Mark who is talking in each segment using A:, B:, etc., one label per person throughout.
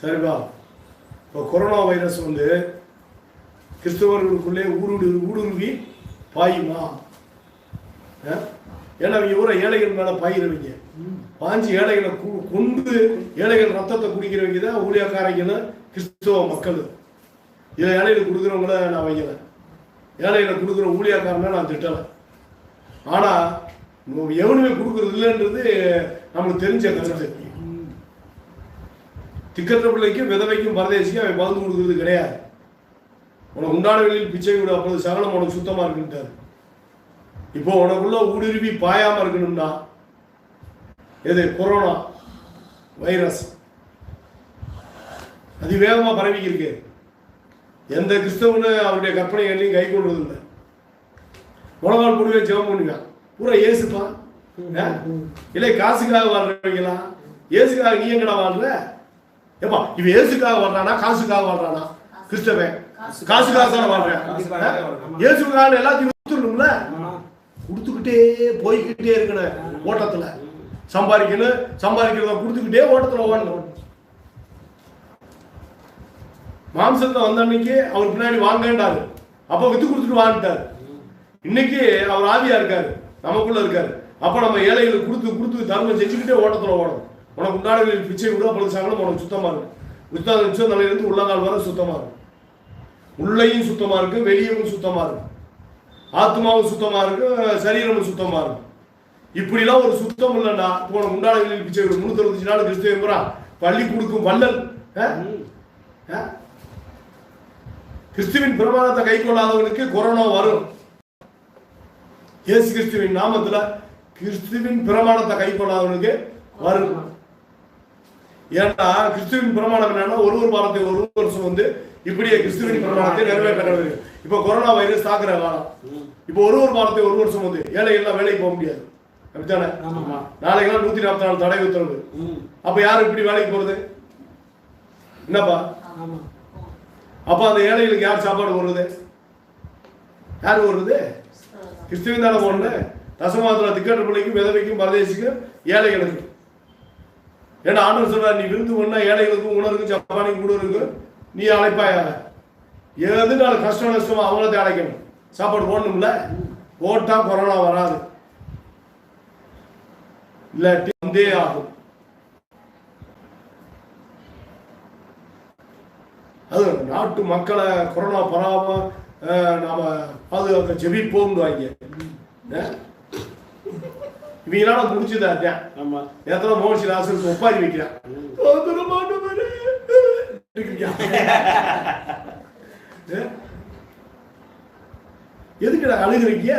A: சரிப்பா. இப்போ corona virus வந்து கிறிஸ்தவர்களுக்குள்ளே ஊடுருவி பாயுமா? ஏன்னா அவங்க ஊரை ஏழைகள் மேலே பாயிறவங்க, பாஞ்சு ஏழைகளை கொண்டு ஏழைகள் ரத்தத்தை குடிக்கிறவங்க தான் ஊழியக்காரங்களும் கிறிஸ்தவ மக்கள். இதில் ஏழைகளை கொடுக்குறவங்கள நான் வைக்கலை, ஏழைகளை கொடுக்குற ஊழியக்காரனை நான் திட்டலை. ஆனால் எவனுமே கொடுக்குறது இல்லைன்றது நம்மளுக்கு தெரிஞ்ச கருத்து. திக்கற்ற பிள்ளைக்கும் விதவைக்கும் பரதேசிக்கும் அவன் பகிர்ந்து கொடுக்குறது கிடையாது. உனக்கு உண்டான வெளியில் பிச்சை விட, அப்பொழுது சகலம் உனக்கு சுத்தமாக இருக்குன்ட்டாரு. இப்போ உனக்குள்ள ஊடுருவி பாயாமல் இருக்கணும்னா எது? கொரோனா வைரஸ் அதிவேகமாக பரவிக்கிருக்கு. எந்த கிறிஸ்தவனு அவருடைய கற்பனைகளையும் கை கொள்வது இல்லை. உலகால் கூடவே ஜெபம் பண்ணுவான், பூரா ஏசுப்பா. இல்லை காசுக்காக வாழ்றவங்களா? ஏசுக்காக நீ எங்கடா வாழ்ற? ஏப்பா இவன் ஏசுக்காக வாழ்றானா காசுக்காக வாழ்றானா? கிறிஸ்தவன் காசுக்காக தான் வாழ்றேன். ஏசுக்காக எல்லாத்தையும் கொடுத்துடணும்ல, கொடுத்துக்கிட்டே போய்கிட்டே இருக்கணும். ஓட்டத்துல சம்பாதிக்கணும், சம்பாதிக்கிறத கொடுத்துக்கிட்டே ஓட்டத்துல ஓடணும். மாம்சத்துல வந்த அன்னைக்கு அவர் பின்னாடி வாங்கண்டாரு, அப்ப வித்து கொடுத்துட்டு வாங்கிட்டாரு. இன்னைக்கு அவர் ஆவியா இருக்காரு, நமக்குள்ள இருக்காரு. அப்ப நம்ம ஏழைகளுக்கு கொடுத்து கொடுத்து தர்மம் செஞ்சுக்கிட்டே ஓட்டத்துல ஓடணும். உனக்கு உண்டான பிச்சை விட, அப்பொழுது சகலம் உனக்கு சுத்தமா இருக்கும். உச்சம் தலையிலிருந்து உள்ளங்கால் வர சுத்தமா இருக்கும். உள்ளையும் சுத்தமா இருக்கு, வெளியவும் சுத்தமா இருக்கு, ஆத்மாவும் சுத்தமா இருக்கு, சரீரமும் சுத்தமா இருக்கு. இப்படிலாம் ஒரு சுத்தம் இல்லைன்னா உனக்கு உண்டான பிச்சை விட 365 நாள் கிறிஸ்துவ பள்ளி கொடுக்கும் வள்ளல். கிறிஸ்துவின் பிரமாணத்தை கை கொள்ளாதவனுக்கு கொரோனா வரும். இயேசு கிறிஸ்துவின் நாமத்துல கிறிஸ்துவின் பிரமாணத்தை கை கொள்ளாதவனுக்கு வரும். ஏன்னா கிறிஸ்துவின் பிரமாணம் என்னன்னா ஒரு வாரத்தை ஒரு வருஷம் வந்து இப்படியே கிறிஸ்துவின் பிரமாணத்தை நிறைவேற்ற. இப்ப கொரோனா வைரஸ் தாக்குற காலம். இப்ப ஒரு வாரத்தை ஒரு வருஷம் வந்து ஏழை எல்லாம் வேலைக்கு போக முடியாது, அப்படித்தானே? நாளைக்கெல்லாம் 144 தடை உத்தரவு. அப்ப யாரு இப்படி வேலைக்கு போறது? என்னப்பா? அப்ப அந்த ஏழைகளுக்கு யார் சாப்பாடு போடுறது? யாரு போடுறது? கிறிஸ்துவின் தானே போடணும். தசமாத்துல திக்கற்ற பிள்ளைக்கும் விதவைக்கும் பரதேசிக்கும் ஏழைகளுக்கு. ஏன்னா ஆண்டவர் சொல்றாரு, நீ விருந்து பண்ணா ஏழைகளுக்கும் உணர்வுக்கும் ஜப்பானிக்கும் கூட இருக்கு, நீ அழைப்பாயாக. எதுனாலும் கஷ்டம் நஷ்டமா அவங்கள அழைக்கணும், சாப்பாடு போடணும்ல. போட்டா கொரோனா வராது, இல்லாட்டி வந்தே ஆகும். அது நாட்டு மக்களை கொரோனா பராம நாம பாதுகாக்க ஜெபிப்போம். இவங்களால முடிச்சுதான் எத்தனை மோசி ராசனுக்கு ஒப்பாரி வைக்கிறான். எதுக்கு அழுகுறீங்க?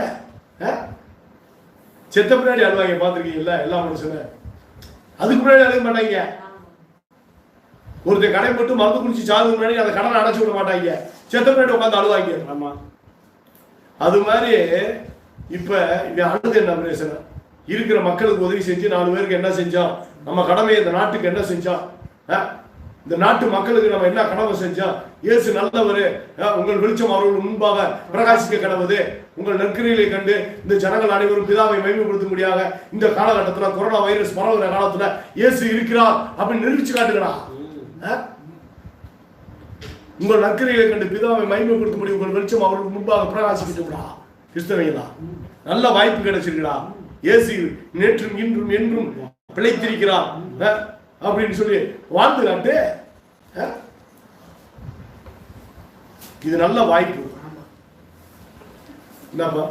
A: செத்த பின்னாடி அழுவாங்க, பாத்துருக்கீங்கல்ல எல்லா மனுஷன. அதுக்கு முன்னாடி அழுக மாட்டாங்க. ஒருத்தர் கடை மட்டும் மருந்து குடிச்சு சாதுக்கு முன்னாடி அந்த கடனை அடைச்சு விட மாட்டாங்க, செத்த பின்னாடி உட்காந்து அழுவாங்க. அது மாதிரி இப்ப இவன் அழுது என்ன பிரச்சனை? இருக்கிற மக்களுக்கு உதவி செஞ்சு 4 பேருக்கு என்ன செஞ்சோம்? நம்ம கடமையை இந்த நாட்டுக்கு என்ன செஞ்சோம்? இந்த நாட்டு மக்களுக்கு நம்ம என்ன கடமை செஞ்சோம்? இயேசு நல்லவரு, உங்கள் வெளிச்சம் அவர்கள் முன்பாக பிரகாசிக்க கடவுது, உங்கள் நற்கிரிகளை கண்டு இந்த ஜனங்கள் அனைவரும் பிதாவை மகிமைப்படுத்த முடியாத இந்த காலகட்டத்தில், கொரோனா வைரஸ் பரவுகிற காலத்துல இயேசு இருக்கிறார் அப்படின்னு நிரூபிச்சு காட்டுகிறா. உங்கள் நற்கிரிகளை கண்டு பிதாவை மகிமைப்படுத்த முடியும், உங்கள் வெளிச்சம் அவர்களுக்கு முன்பாக பிரகாசிக்கிட்டுடா. கிறிஸ்தவங்களா, நல்ல வாய்ப்பு கிடைச்சிருக்கா. இயேசு நேற்றும் இன்றும் என்றும் பிழைத்திருக்கிறார் அப்படின்னு சொல்லி வாழ்ந்து காட்டு. இது நல்ல வாய்ப்பு. என்னப்பா,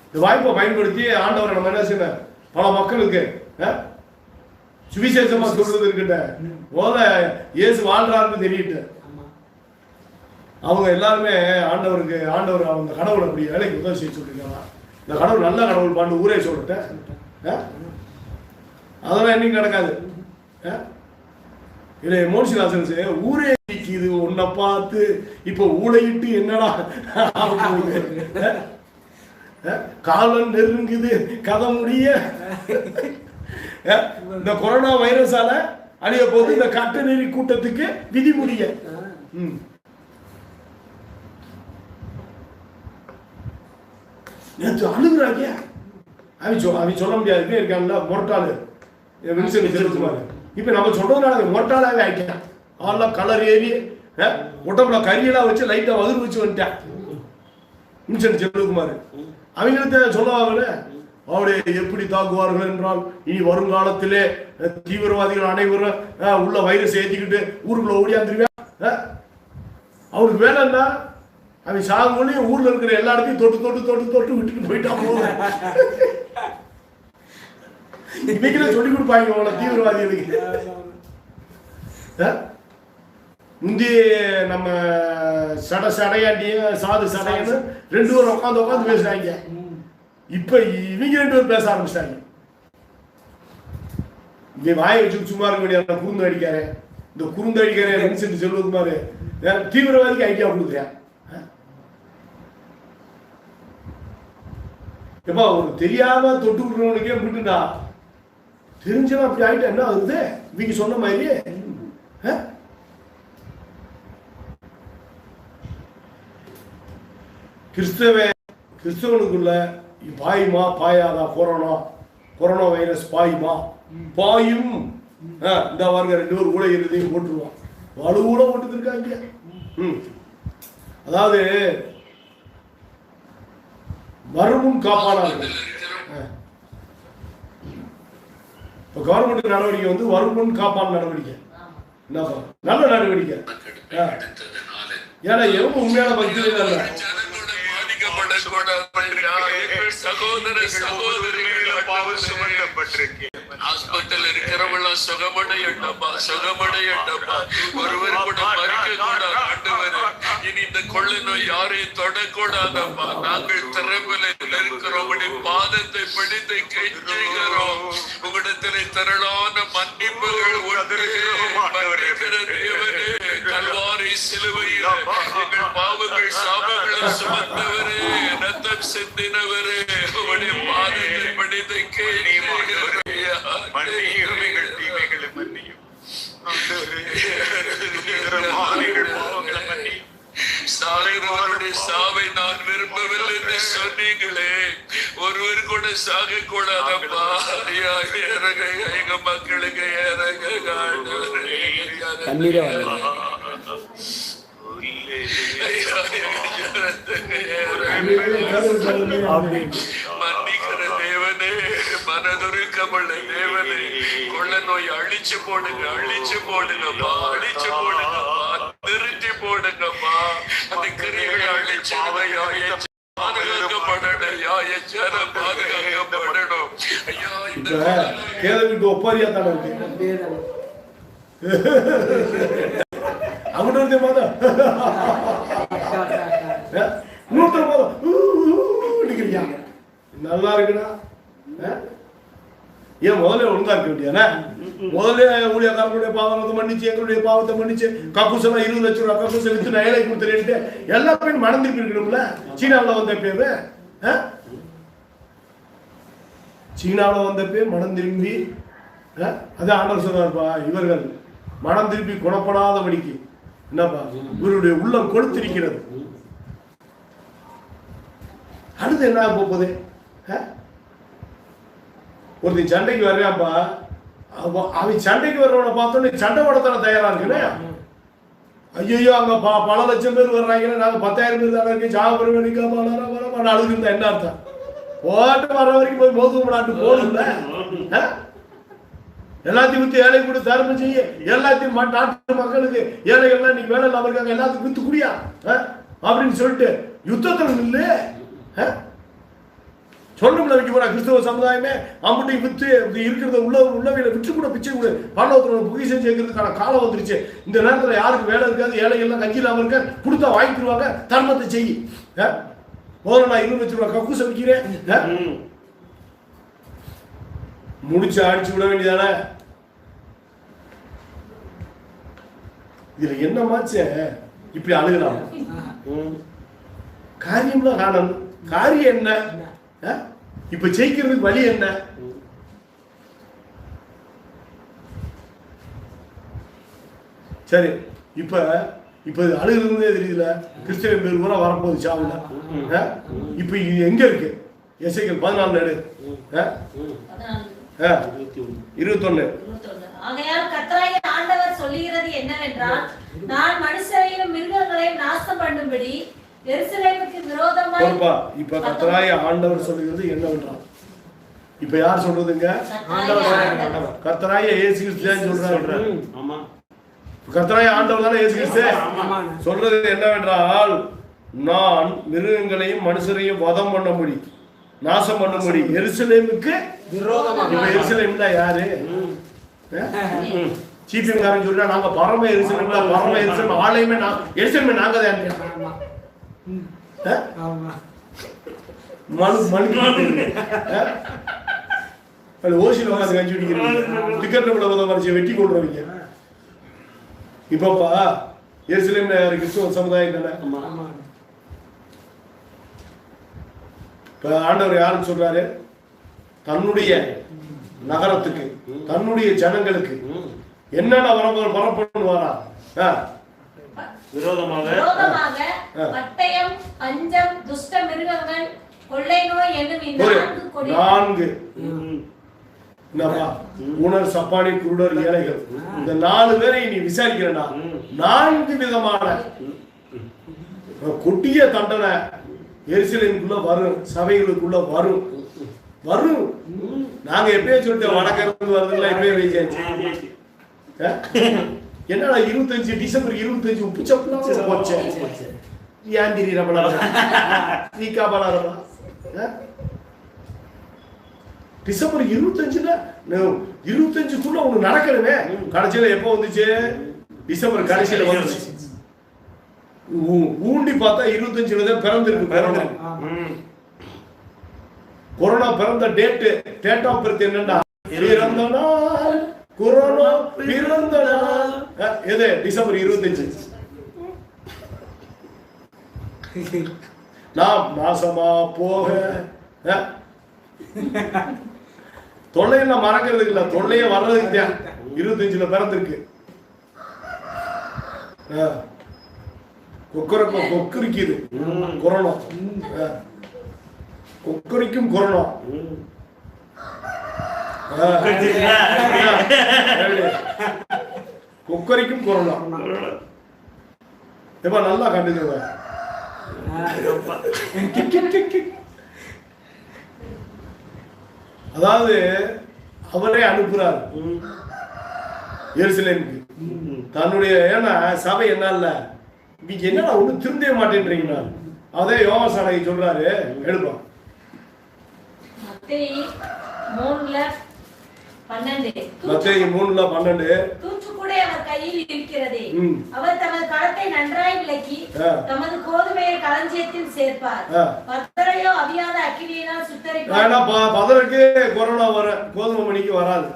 A: இந்த வாய்ப்பை பயன்படுத்தி ஆண்டவரை நம்ம என்ன செய்யணும்? பல மக்களுக்கு சுவிசேஷமா சொல்றது இருக்கிட்ட போத இயேசு வாழ்றாருன்னு தெரியிட்டு அவங்க எல்லாருமே ஆண்டவர் அவங்க கடவுள் அப்படி வேலைக்கு உதவி செய்ய சொல்லிருக்காங்க. இந்த கடவுள் நல்ல கடவுள் பாண்டு ஊரே சொல்லிட்டேன். அதெல்லாம் என்னைக்கு நடக்காது. இல்லை மோசிலாசன் ஊரே இது உன்னை பார்த்து இப்ப ஊழையிட்டு என்னடா காலம் நெருங்குது கதை முடிய. இந்த கொரோனா வைரஸால அழிய போது இந்த கட்டநெறி கூட்டத்துக்கு விதி முடிய. நேற்று அழுகுறாங்க. அவன் சொல்ல முடியாது இருக்காங்கல்ல மொரட்டாளு வின்சென்ட் செலுத்துமாரு. இப்ப நம்ம சொல்றதுனால மொரட்டாளாவே ஆயிட்டான். ஆள்லாம் கலர் ஏறி உடம்புல கரியெல்லாம் வச்சு லைட்டா வகுறு வச்சு வந்துட்டேன் மின்சன் செல்வகுமார். அவங்களுக்கு சொல்லுவாங்க அவருடைய எப்படி தாக்குவார்கள் என்றால் இனி வருங்காலத்திலே தீவிரவாதிகள் அனைவரும் உள்ள வைரஸ் ஏற்றிக்கிட்டு ஊருக்குள்ள ஓடியாந்துருவேன். அவருக்கு வேலைன்னா அவன் சாகும்போது ஊர்ல இருக்கிற எல்லா இடத்தையும் தொட்டு தொட்டு தொட்டு தொட்டு விட்டுட்டு போயிட்டான். இன்னைக்கு சொல்லி கொடுப்பாங்க அவங்கள தீவிரவாதிகளுக்கு. முந்தைய நம்ம சடையாண்டியும் சாது சடையன்னு 2 பேரும் உட்காந்து பேசுறாங்க. இப்ப இவங்க 2 பேரும் பேச ஆரம்பிச்சிட்டாங்க. இங்க வாயை வச்சு சும்மா இருக்க முடியாது. குறுந்து அடிக்காரன் இந்த குறுந்து அடிக்காரன் செல்வகுமார் தீவிரவாதிக்கு ஐடியா கொடுக்குறேன். எப்பா ஒரு தெரியாம தொட்டு விடுறவனுக்கே விட்டுட்டா தெரிஞ்சவன் அப்படி ஆயிட்டா என்ன ஆகுது? இவங்க சொன்ன மாதிரி கிறிஸ்தவனுக்குள்ள பாயுமா பாயாதா? Corona virus பாயுமா? பாயும். இந்த வாருங்க 2 பேர் கூட இருதையும் போட்டுருவான். வலு கூட போட்டு இருக்காங்க. அதாவது மறுமுன் காப்பானார்கள். இப்ப கவர்மெண்ட் நடவடிக்கை வந்து வருமுன் காப்பான் நடவடிக்கை. என்னப்பா நல்ல நடவடிக்கை. ஏன்னா எவ்வளவு உண்மையான பக்தி இல்லை.
B: சகோதர சகோதரிகள் பாவம் சுமக்கப்பட்டிருக்கு. ஹாஸ்பிட்டல் இருக்கிறவங்கள சுகமடையட்டப்பா, சுகமடையட்டப்பா. ஒருவர் கூட மறிக்க கூடாது ஆண்டவரே. இனி இந்த கொள்ளை நோய் யாரையும் தொடக்கூடாதப்பா. நாங்கள் திறமையில இருக்கிறோம். பாதத்தை பிடித்து கெஞ்சுகிறோம். உங்களிடத்திலே திரளான மன்னிப்புகள் கல்வாரி சிலுவையில் எங்கள் பாவங்கள் சாபங்களை சுமந்தவரே, ரத்தம் சிந்தினவரே, உங்களுடைய பாதத்தை பிடித்து சாவை நான் விரும்பவில்லை என்று சொன்னீங்களே. ஒருவர் கூட சாக கூடாதப்பா. எங்க மக்களுக்கு மன்னிக்கிற தேவனே, மனதுருக்கமுள்ள தேவனே, கொள்ள நோய் அழிச்சு போடுங்க, அழிச்சு போடுங்கப்பா, அழிச்சு போடுங்கப்பா, நிறுத்தி போடுங்கப்பா. அந்த கிரிகளை அழிச்சு பாதுகாக்கப்படணும். பாதுகாக்கப்படணும். ஐயா இந்த
A: கேள்விக்கு ஒப்பாரியா தானே இருக்கு. அவனுடைய மதம் நல்லா இருக்குடா. ஏன் முதல்ல ஒழுங்கா இருக்க வேண்டியானே? முதல்ல ஊழியக்காரங்களுடைய பாவத்தை மன்னிச்சு, எங்களுடைய பாவத்தை மன்னிச்சு, கக்கூசெல்லாம் 20 லட்சம் ரூபாய் கக்கூசை வித்து நயலை கொடுத்துட்டு எல்லா பேரும் மனம் திருப்பி இருக்கணும்ல. சீனாவில் வந்த பேரு சீனாவில் வந்த பேர் மனம் திரும்பி அதான் ஆண்டவர் சொன்னார்ப்பா. இவர்கள் மனம் திருப்பி குணப்படாதபடிக்கு என்னப்பா இவருடைய உள்ளம் கொடுத்திருக்கிறது. அடுத்து என்ன போகுது? ஒருத்தன் சண்டைக்கு வர்றான்ப்பா. அவன் சண்டைக்கு வர்றவனை பார்த்தோன்னே சண்டை போடத்தான தயாரா இருக்குன்னு. ஐயோ அங்க பல லட்சம் பேர் வர்றாங்க, நாங்க 10,000 பேர் தானே இருக்கு, சாப்பிட வேண்டிய அழுகுந்தா என்ன அர்த்தம்? போட்டு வர வரைக்கும் போய் மோதும் நாட்டு போடும்ல. எல்லாத்தையும் வித்து ஏழை கூட தர்மம் செய்ய, எல்லாத்தையும் நாட்டு மக்களுக்கு ஏழைகள்லாம் நீங்க வேலை இல்லாம இருக்காங்க, எல்லாத்துக்கும் வித்து குடியா அப்படின்னு சொல்லிட்டு யுத்தத்தில் இல்லை சொல்லணும்ல. வைக்க போறா கிறிஸ்தவ சமுதாயமே அம்புட்டையும் வித்து இருக்கிறத உள்ளவையில விட்டு கூட பிச்சை கூட பரலோகத்தோட புகிசம் சேர்க்கறதுக்கான காலம் வந்துருச்சு. இந்த நேரத்தில் யாருக்கு வேலை இருக்காது, ஏழைகள்லாம் கஞ்சி இல்லாம இருக்க, கொடுத்தா வாங்கிடுவாங்க, தர்மத்தை செய்யி. முதல்ல நான் 20 லட்சம் ரூபாய் கக்கூச விற்கிறேன், முடிச்சு அடிச்சு விட வேண்டியதானே. இதுல என்னமாச்சு இப்படி அழுகலாம்? காரியம் தான் காரணம். காரியம் என்ன? இப்ப ஜெயிக்கிறதுக்கு வழி என்ன? சரி, இப்ப இப்ப அழுகிறதே தெரியல. கிறிஸ்தவன் பேர் கூட வரப்போகுது சாவுல. இப்ப இது எங்க இருக்கு? எசேக்கியேல் 14 எடு 21.
C: ஆகையால் கர்த்தராகிய ஆண்டவர் சொல்லுகிறது என்னவென்றால், நான் மனுஷரையும் மிருகங்களையும் நாசம் பண்ணும்படி எருசலேமுக்கு விரோதமாய்.
A: இப்ப கர்த்தராகிய ஆண்டவர் சொல்லுகிறது என்னவென்றால், இப்ப யார் சொல்றதுங்க? கர்த்தராகிய இயேசு கிறிஸ்து சொல்றாரு. கர்த்தராகிய ஆண்டவர் தானே இயேசு கிறிஸ்து. சொல்றது என்னவென்றால், நான் மிருகங்களையும் மனுஷரையும் வதம் பண்ணும்படி நாசம் பண்ணும்படி எருசலேமுக்கு விரோதமாக. எருசலேம்ல யாரு? சீஃப் காரன் சொல்றா, நாங்க பரம எருசலேம்ல பரம எருசலேம் ஆலயமே எருசலேமே நாங்க தான். ஓசியில் உட்காந்து கஞ்சி குடிக்கிறீங்க, டிக்கெட் வரிசையை வெட்டி கொள்றவங்க. இப்பப்பா எருசலேம்ல கிறிஸ்துவ சமுதாயம் தானே. ஆண்டவர் யாருன்னு சொல்றாரு? தன்னுடைய நகரத்துக்கு, தன்னுடைய ஜனங்களுக்கு என்னென்ன வரப்பண்ணுவாரா?
C: விரோதமாக பட்டயம், பஞ்சம், துஷ்ட மிருகங்கள், கொள்ளை நோய் என்னும் இந்த 4
A: ஊனர், சப்பானி, குருடர், ஏழைகள், இந்த 4 பேரை நீ விசாரிக்கிறா 4 விதமான கொட்டிய தண்டனை எருசலேமுக்குள்ள வரும், சபைகளுக்குள்ள வரும் வரும். நாங்க எப்பயே சொல்லிட்டோம், வடக்கிருந்து வருதுல்ல, எப்பயே வைச்சாச்சு. என்னடா 25 டிசம்பர் 25 உப்புச்சப்பலாம் போச்சு. ஏன் திடீரா நீக்கா பலாரமா? டிசம்பர் 25க்குள்ள ஒண்ணு நடக்கணுமே. கடைசியில எப்ப வந்துச்சு? டிசம்பர் கடைசியில வந்துச்சு. ஊண்டி பார்த்தா 25ல தான் பிறந்திருக்கு. கொரோனா பிறந்த டேட் ஆஃப் பர்த் என்னன்னா, பிறந்த நாள் கொரோனா பிறந்த நாள் எது? டிசம்பர் 25. நாம் நாசமா போக தொல்லையெல்லாம் மறக்கிறதுக்கு இல்ல, தொல்லைய வர்றதுக்கு தான் 25ல பிறந்திருக்கு. கொக்கரிக்குது கொரோனா, கொக்கரிக்கும் கொரோனா. கொக்கரிக்கும் கொரோனா. எப்ப நல்லா கண்டுங்க. அதாவது அவரே அனுப்புறார் எருசலேமுக்கு தன்னுடைய. ஏன்னா சபை என்ன இல்ல, நீங்க என்னடா ஒண்ணு திருந்தே மாட்டேன்றீங்களா? அதே யோவான் சொல்றாரு, எழுப்பா
C: மத்தேயு
A: 3:12
C: தூற்றுக்கூடை அவர் கையில் இருக்கிறதே, அவர் தமது களத்தை நன்றாய் விளக்கி தமது கோதுமையை களஞ்சியத்தில் சேர்ப்பார், பதரையோ அவியாத அக்கினியினால் சுட்டரிப்பார்.
A: பதருக்கு கொரோனா வர, கோதுமை மணிக்கு வராது.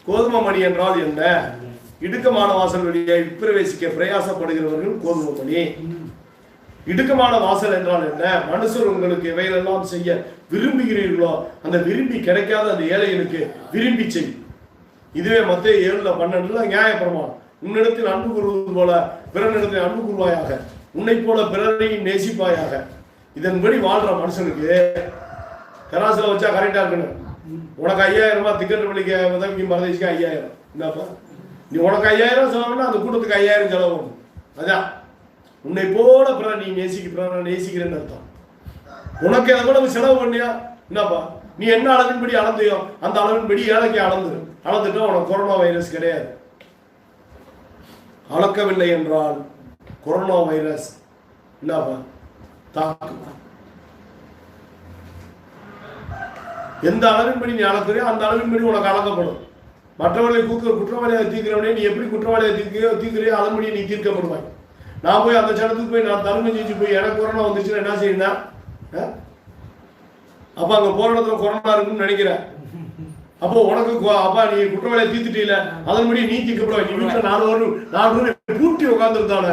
A: கோதுமை மணி என்றால் என்ன? இடுக்கமான வாசல் வழியை பிரவேசிக்க பிரயாசப்படுகிறவர்கள் கோதுமை மணி. இடுக்கமான வாசல் என்றால் என்ன? மனுஷர் உங்களுக்கு எவையெல்லாம் செய்ய விரும்புகிறீர்களோ அந்த விரும்பி கிடைக்காத அந்த ஏழைகளுக்கு விரும்பி செய். இதுவே மத்தேயு 7:12 நியாயப்பிரமாணம். உன்னிடத்தில் அன்பு கூறுவது போல பிறனிடத்தில் அன்பு கூறுவாயாக, உன்னை போல பிறரை நேசிப்பாயாக. இதன்படி வாழ்ற மனுஷனுக்கு கராசில வச்சா கரெக்டா இருக்கணும். உனக்கு 5000 ரூபாய் டிக்கெட் வலிக்க உதவி மறந்துச்சுக்க 5000. என்னப்பா நீ உனக்கு 5000 செலவுன்னா அந்த கூட்டத்துக்கு 5000 செலவு. அதான் உன்னை போல பிற நீ நேசிக்கிறேன்னு அர்த்தம். உனக்கு எதை கூட செலவு பண்ணியா என்னப்பா? நீ என்ன அளவின்படி அளந்தையோ அந்த அளவின்படி ஏழைக்கு அளந்துட்டா உனக்கு கொரோனா வைரஸ் கிடையாது. அளக்கவில்லை என்றால் கொரோனா வைரஸ் என்னப்பா தாக்கும். எந்த அளவின்படி நீ அளக்குறியோ அந்த அளவின்படி உனக்கு அளக்கப்படும். மற்றவர்களை குற்றவாளியாக தீர்க்கிறவனே நீ எப்படி குற்றவாளியாக தீர்க்கிறியோ அதன்படி நீ தீர்க்கப்படுவாய். நான் போய் அந்த சடத்துக்கு போய் நான் தர்மம் செஞ்சு போய் எனக்கு கொரோனா வந்துச்சுன்னா என்ன செய்யணும்? அப்ப அங்க போற இடத்துல கொரோனா இருக்குன்னு நினைக்கிறேன். அப்போ உனக்கு அப்பா நீ குற்றவாளியை தீர்த்துட்டீல அதன்படி நீ தீர்க்கப்படுவாய். நீ வீட்டுல 4 பூட்டி உட்கார்ந்துருந்தான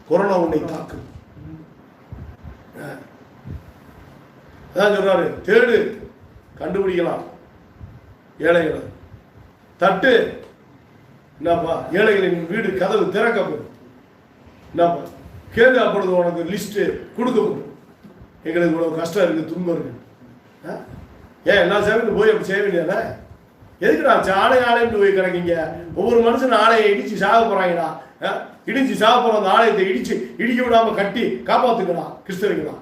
A: கொரோனா உன்னை தாக்கும். அதான் சொல்றாரு, தேடு கண்டுபிடிக்கலாம் ஏழைகளை, தட்டு என்னப்பா ஏழைகளின் வீடு கதவு திறக்கப்படும். என்னப்பா கேள்வி அப்பொழுது உனக்கு லிஸ்ட் கொடுக்கப்படும். எங்களுக்கு இவ்வளவு கஷ்டம் இருக்கு, துன்பம் இருக்கு. ஏன் எல்லா சேவையும் போய் அப்படி செய்ய வேண்டியதானே? எதுக்குடா ஆலயம்னு போய் கிடக்கீங்க? ஒவ்வொரு மனுஷன் ஆலயம் இடிச்சு சாக போறாங்கடா. இடிச்சு சாக போற அந்த ஆலயத்தை இடிக்க விடாம கட்டி காப்பாத்துக்கலாம் கிறிஸ்தவங்களா.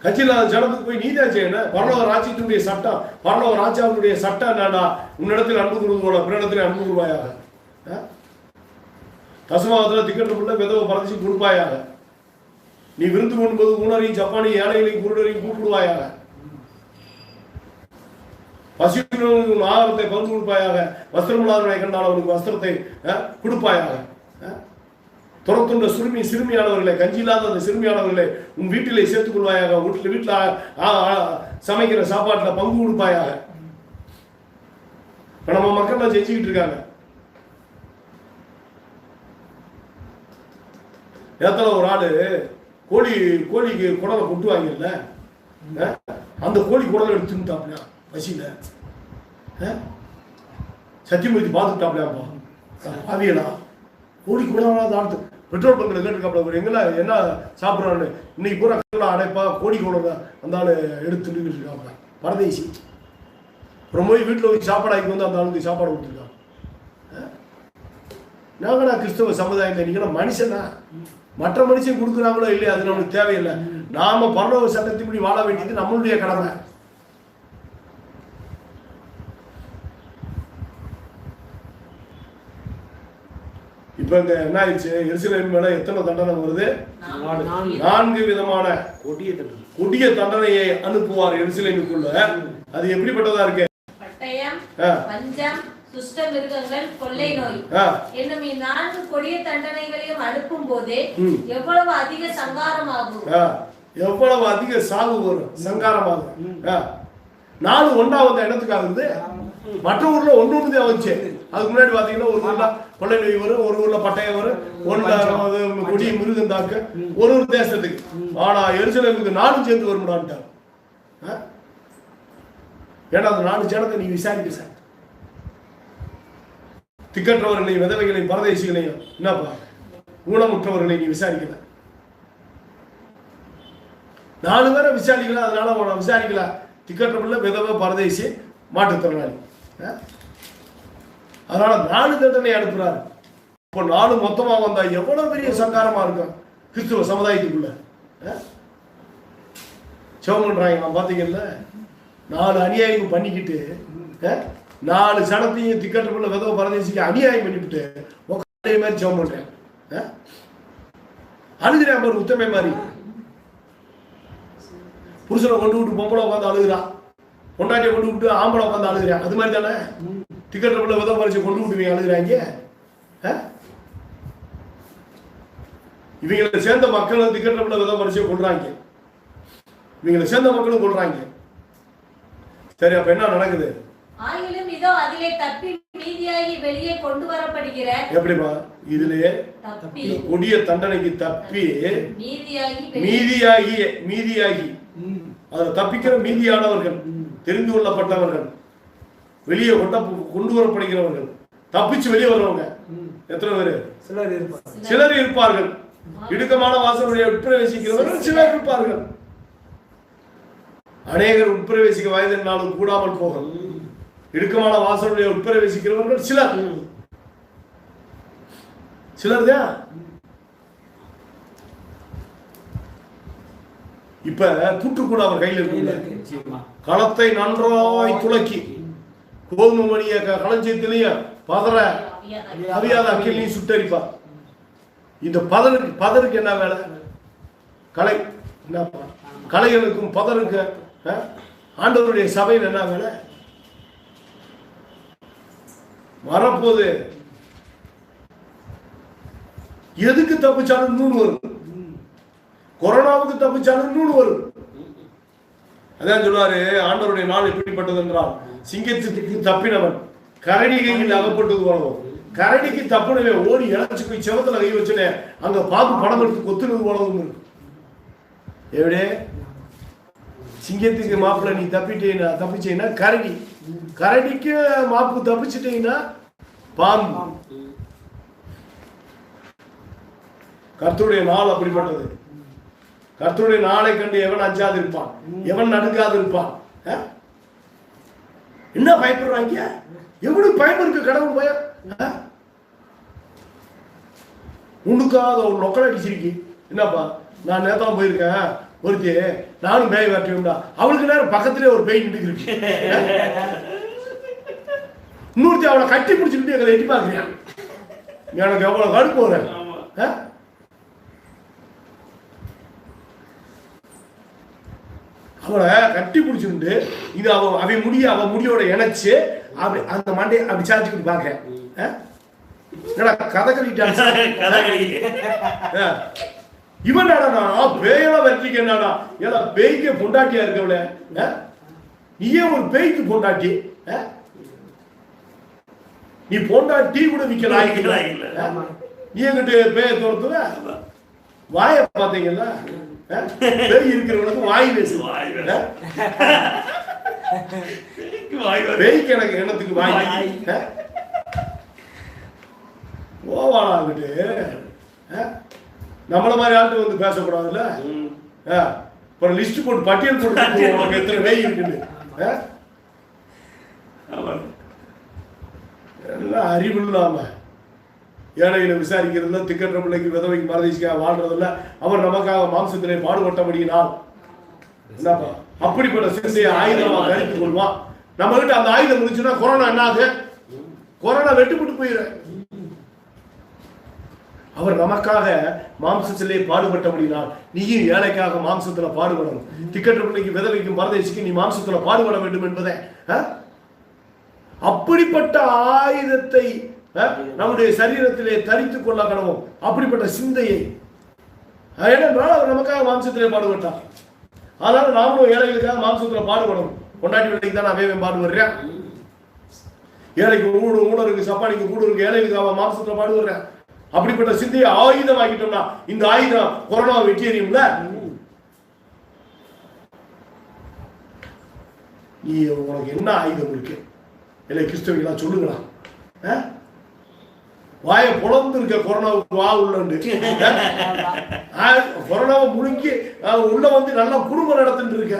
A: கட்சியில் ஜனத்துக்கு போய் நீதான் செய்யணும். பரலோக ராஜ்யத்தினுடைய சட்டம், பரலோக ராஜாவுடைய சட்டம் என்னடா? உன்னிடத்தில் அன்பு கூறுவது போல பிறனிடத்தில் அன்பு கூறுவாயாக. தசமாவத்தில் திக்கட்டுள்ள விதவை பரதேசி கொடுப்பாயாக. நீ விருந்து கொண்டும்போது உணரையும் ஜப்பானி ஏழைகளையும் குருடரையும் கூப்பிடுவாயாக. பசியுள்ளவர்களுக்கு ஆகாரத்தை பங்கு கொடுப்பாயாக. வஸ்திரமில்லாதவனை கண்டால் அவனுக்கு வஸ்திரத்தை கொடுப்பாயாக. துரத்துள்ள சிறுமியானவர்களை, கஞ்சி இல்லாத அந்த சிறுமியானவர்களை உன் வீட்டிலே சேர்த்துக் கொள்வாயாக. வீட்டில் சமைக்கிற சாப்பாட்டில் பங்கு கொடுப்பாயாக. இப்ப நம்ம மக்கள் செஞ்சுக்கிட்டு இருக்காங்க. நேரத்துல ஒரு ஆளு கோழிக்கு குடலை கொட்டுவாங்கல்ல, அந்த கோழி குடலை எடுத்துட்டாப்லையா பசியில சத்தியமூர்த்தி பார்த்துட்டாப்லையாப்பா பாவியலா கோழி குடலா தாழ்த்து பெட்ரோல் பங்கில் கேட்டுக்காப்ல எங்கெல்லாம் என்ன சாப்பிட்றான்னு இன்னைக்கு பூரா கல்ல அடைப்பா கோழி குடலை அந்த ஆள் எடுத்துட்டு இருக்காப்ல பரதேசி. அப்புறம் போய் வீட்டில் போய் சாப்பாடு ஆக்கி வந்து அந்த ஆளுக்கு சாப்பாடு கொடுத்துருக்காங்க. நாங்கடா கிறிஸ்தவ சமுதாயம், நீங்களா மனுஷனா? மற்ற மனுஷன் கொடுக்குறாங்களோ இல்லையா அது நம்மளுக்கு தேவையில்லை. நாம பரலோக சட்டத்தின்படி வாழ வேண்டியது நம்மளுடைய கடமை. இப்ப இந்த என்ன ஆயிடுச்சு, எருசலேம் மேல எத்தனை தண்டனை வருது? 4 விதமான கொடிய தண்டனையை அனுப்புவார் எருசலேமுக்குள்ள. அது எப்படிப்பட்டதா இருக்கு?
C: பட்டயம், பஞ்சம், துஷ்ட மிருகங்கள், கொள்ளை நோய் என்னும் 4 கொடிய தண்டனைகளையும் அனுப்பும் போது எவ்வளவு அதிக சங்காரமாகும்,
A: எவ்வளவு அதிக சாவு வரும், சங்காரமாகும். 4 ஒன்றா வந்த இடத்துக்காகுது. மற்ற ஊர்ல ஒன்று வந்துச்சு. அதுக்கு முன்னாடி பாத்தீங்கன்னா ஒரு ஊர்ல கொள்ளை நோய் வரும், ஒரு ஊர்ல பட்டயம் வரும், ஒன்று கொடிய மிருகம் தாக்க, ஒரு தேசத்துக்கு. ஆனா எருசலேமுக்கு 4 சேர்ந்து வரும்டான்ட்டார். ஏன்னா அந்த 4 ஜனத்தை நீ விசாரிக்க சார். திக்கற்றவர்களையும் விதவைகளையும் பரதேசிகளையும் என்னப்பா ஊனமுற்றவர்களை நீ விசாரிக்கல. 4 பேரை விசாரிக்கல. அதனால உன விசாரிக்கல. திக்கற்றவர்கள விதவை பரதேசி மாற்றுத்திறனாளி. அதனால 4 தண்டனை அனுப்புறாரு. இப்போ 4 மொத்தமா வந்தா எவ்வளவு பெரிய சங்காரமா இருக்கும் கிறிஸ்துவ சமுதாயத்துக்குள்ள. செவம் பண்றாங்க. நான் பாத்தீங்கல்ல 4 அநியாயம் பண்ணிக்கிட்டு 4 சனத்தையும் திக்கட்டுக்குள்ள விதவை பரதேசிக்கு அநியாயம் பண்ணிவிட்டு அதே மாதிரி செவம் பண்றேன். அழுகிறேன் பாரு உத்தமை மாதிரி. புருஷனை கொண்டு விட்டு பொம்பளை உட்காந்து அழுகிறான், பொண்டாட்டியை கொண்டு விட்டு ஆம்பளை உட்காந்து அழுகிறேன். அது மாதிரி தானே திக்கட்டுக்குள்ள விதவை பரிசை கொண்டு விட்டுவீங்க அழுகிறாங்க. இவங்களை சேர்ந்த மக்களும் திக்கட்டுக்குள்ள விதவை பரிசையை கொள்றாங்க, இவங்களை சேர்ந்த மக்களும் கொள்றாங்க. சரி, அப்ப என்ன நடக்குது?
C: ஆயிலும் இதோ அதிலே தப்பி மீதியாகி வெளியே கொண்டு வரப்படுகிற
A: எப்படிமா இதுலயே கொடிய தண்டனைக்கு தப்பி மீதியாகி அதை தப்பிக்கிற மீதியானவர்கள், தெரிந்து கொள்ளப்பட்டவர்கள், வெளியே கொண்டு வரப்படுகிறவர்கள், தப்பிச்சு வெளியே வருவாங்க. எத்தனை பேரு? சிலர் இருப்பார்கள். இடுக்கமான வாசலுடைய உட்பிரவேசிக்கிறவர்கள் சிலர் இருப்பார்கள். அநேகர் உட்பிரவேசிக்க வயதினாலும் கூடாமல் போகும். இடுக்கமான வாசலுடைய உட்பிரவேசிக்கிறவர்கள் சிலர் தான். இப்ப தூற்றுக்கூட அவர் கையில் இருக்கு. களத்தை நன்றாய் துளக்கி கோதுமை மணிய களஞ்சியத்திலையும் பதற அவியாத அக்கிலையும் சுட்டரிப்பார். இந்த பதருக்கு என்ன வேலை? கலை என்னப்பா? கலைகளுக்கும் பதருக்கு ஆண்டவருடைய சபையில் என்ன வேலை? வரப்போது எதுக்கு தப்பிச்சாலும் இன்னொன்று வரும். கொரோனாவுக்கு தப்பிச்சாலும் இன்னொன்று வரும். அதான் சொல்லுவாரு, ஆண்டவருடைய நாள் எப்படிப்பட்டது என்றால் சிங்கத்துக்கு தப்பினவன் கரடி கையில் அகப்பட்டது போலவும். கரடிக்கு தப்பினவே ஓடி இழைச்சு போய் செவத்துல கை வச்சுனே அங்க பாம்பு படம் எடுத்து கொத்துனது போலவும் இருக்கு. எப்படியே சிங்கத்துக்கு மாப்பிள்ள நீ தப்பிச்சீங்கன்னா கரடிக்கு மாப்பு தப்பிச்சிட்டீங்கன்னா பாம்பு. கர்த்தருடைய நாள் அப்படிப்பட்டது. கர்த்தருடைய நாளை கண்டு எவன் அஞ்சாது இருப்பான், எவன் நடுங்காது இருப்பான். என்ன பயப்படுறாங்க? எவ்வளவு பயம் இருக்கு கடவுள் பயம். உனக்காக ஒரு நொக்கல் அடிச்சிருக்கி. என்னப்பா நான் நேத்தான் போயிருக்கேன், ஒருத்தி நானும் பேய் வாட்டியும்டா, அவளுக்கு நேரம் பக்கத்திலே ஒரு பேய் நின்றுருக்கு. இன்னொருத்தி அவளை கட்டி பிடிச்சிட்டு எங்களை எட்டி பார்க்குறேன். எனக்கு எவ்வளவு கடுப்பு போறேன். அவளை கட்டி பிடிச்சிருந்து இது அவ முடியோட இணைச்சு அப்படி அந்த மண்டை அப்படி சாதிச்சுக்கிட்டு பாக்க கதை கழிட்டான். இவன் பேயெல்லாம் வெற்றிக்கு என்னடா ஏதா பேய்க்கு பொண்டாட்டியா இருக்கவள, நீயே ஒரு பேய்க்கு பொண்டாட்டி, நீ பொண்டாட்டி கூட விக்கலாம். நீ எங்கிட்ட பேய தோர்த்துவ வாய பாத்தீங்கல்ல, பேய் இருக்கிறவனுக்கு வாய் பேசு. பேய்க்கு எனக்கு எண்ணத்துக்கு வாய் ஓவாளாங்கிட்டு நம்மள மாதிரி ஆட்டு வந்து பேசக்கூடாதுல்ல. அப்புறம் லிஸ்ட் போட்டு பட்டியல் போட்டு உனக்கு எத்தனை பேய் இருக்குது. எல்லாம் அறிவு இல்லாம ஏழைகளை விசாரிக்கிறதுல, திக்கற்ற பிள்ளைக்கு விதவைக்கு மரதேசிக்காக வாழ்றதில்ல, அவர் நமக்காக மாம்சத்திலே பாடுபட்டபடியினால் என்னப்பா அப்படிப்பட்ட சிந்தையை ஆயுதமா கருத்து கொள்வான். நம்ம கிட்ட அந்த ஆயுதம் முடிச்சுன்னா கொரோனா என்ன ஆகுது? கொரோனா வெட்டுப்பட்டு போயிரு. அவர் நமக்காக மாம்சத்திலே பாடுபட்டபடினால் நீயும் ஏழைக்காக மாம்சத்துல பாடுபடணும். திக்கற்ற பிள்ளைக்கு விதவைக்கும் பரதேசிக்கு நீ மாம்சத்துல பாடுபட வேண்டும் என்பதை அப்படிப்பட்ட ஆயுதத்தை நம்முடைய சரீரத்திலே தரித்துக் கொள்ள கடவும். அப்படிப்பட்ட சிந்தையை ஏனென்றால் அவர் நமக்காக மாம்சத்திலே பாடுபட்டார். அதனால நாமளும் ஏழைகளுக்காக மாம்சத்துல பாடுபடணும். கொண்டாட்டி வேலைக்கு தான் நான் பாடுபடுறேன். ஏழைக்கு ஊழருக்கு சப்பானிக்கு கூடு இருக்கு, ஏழைகளுக்கு அவன் மாம்சத்துல பாடுபடுறேன். அப்படிப்பட்ட சிந்தையை ஆயுதம் ஆக்கிட்டோம்னா இந்த ஆயுதம் கொரோனா வெற்றி எறியும்ல. நீ உனக்கு என்ன ஆயுதம் இருக்கு? இல்லை கிறிஸ்தவங்களா சொல்லுங்களா? வாய பொழந்து இருக்க கொரோனாவுக்கு வா உள்ளண்டு கொரோனாவை முழுங்கி உள்ள வந்து நல்லா குடும்பம் நடத்திட்டு இருக்க.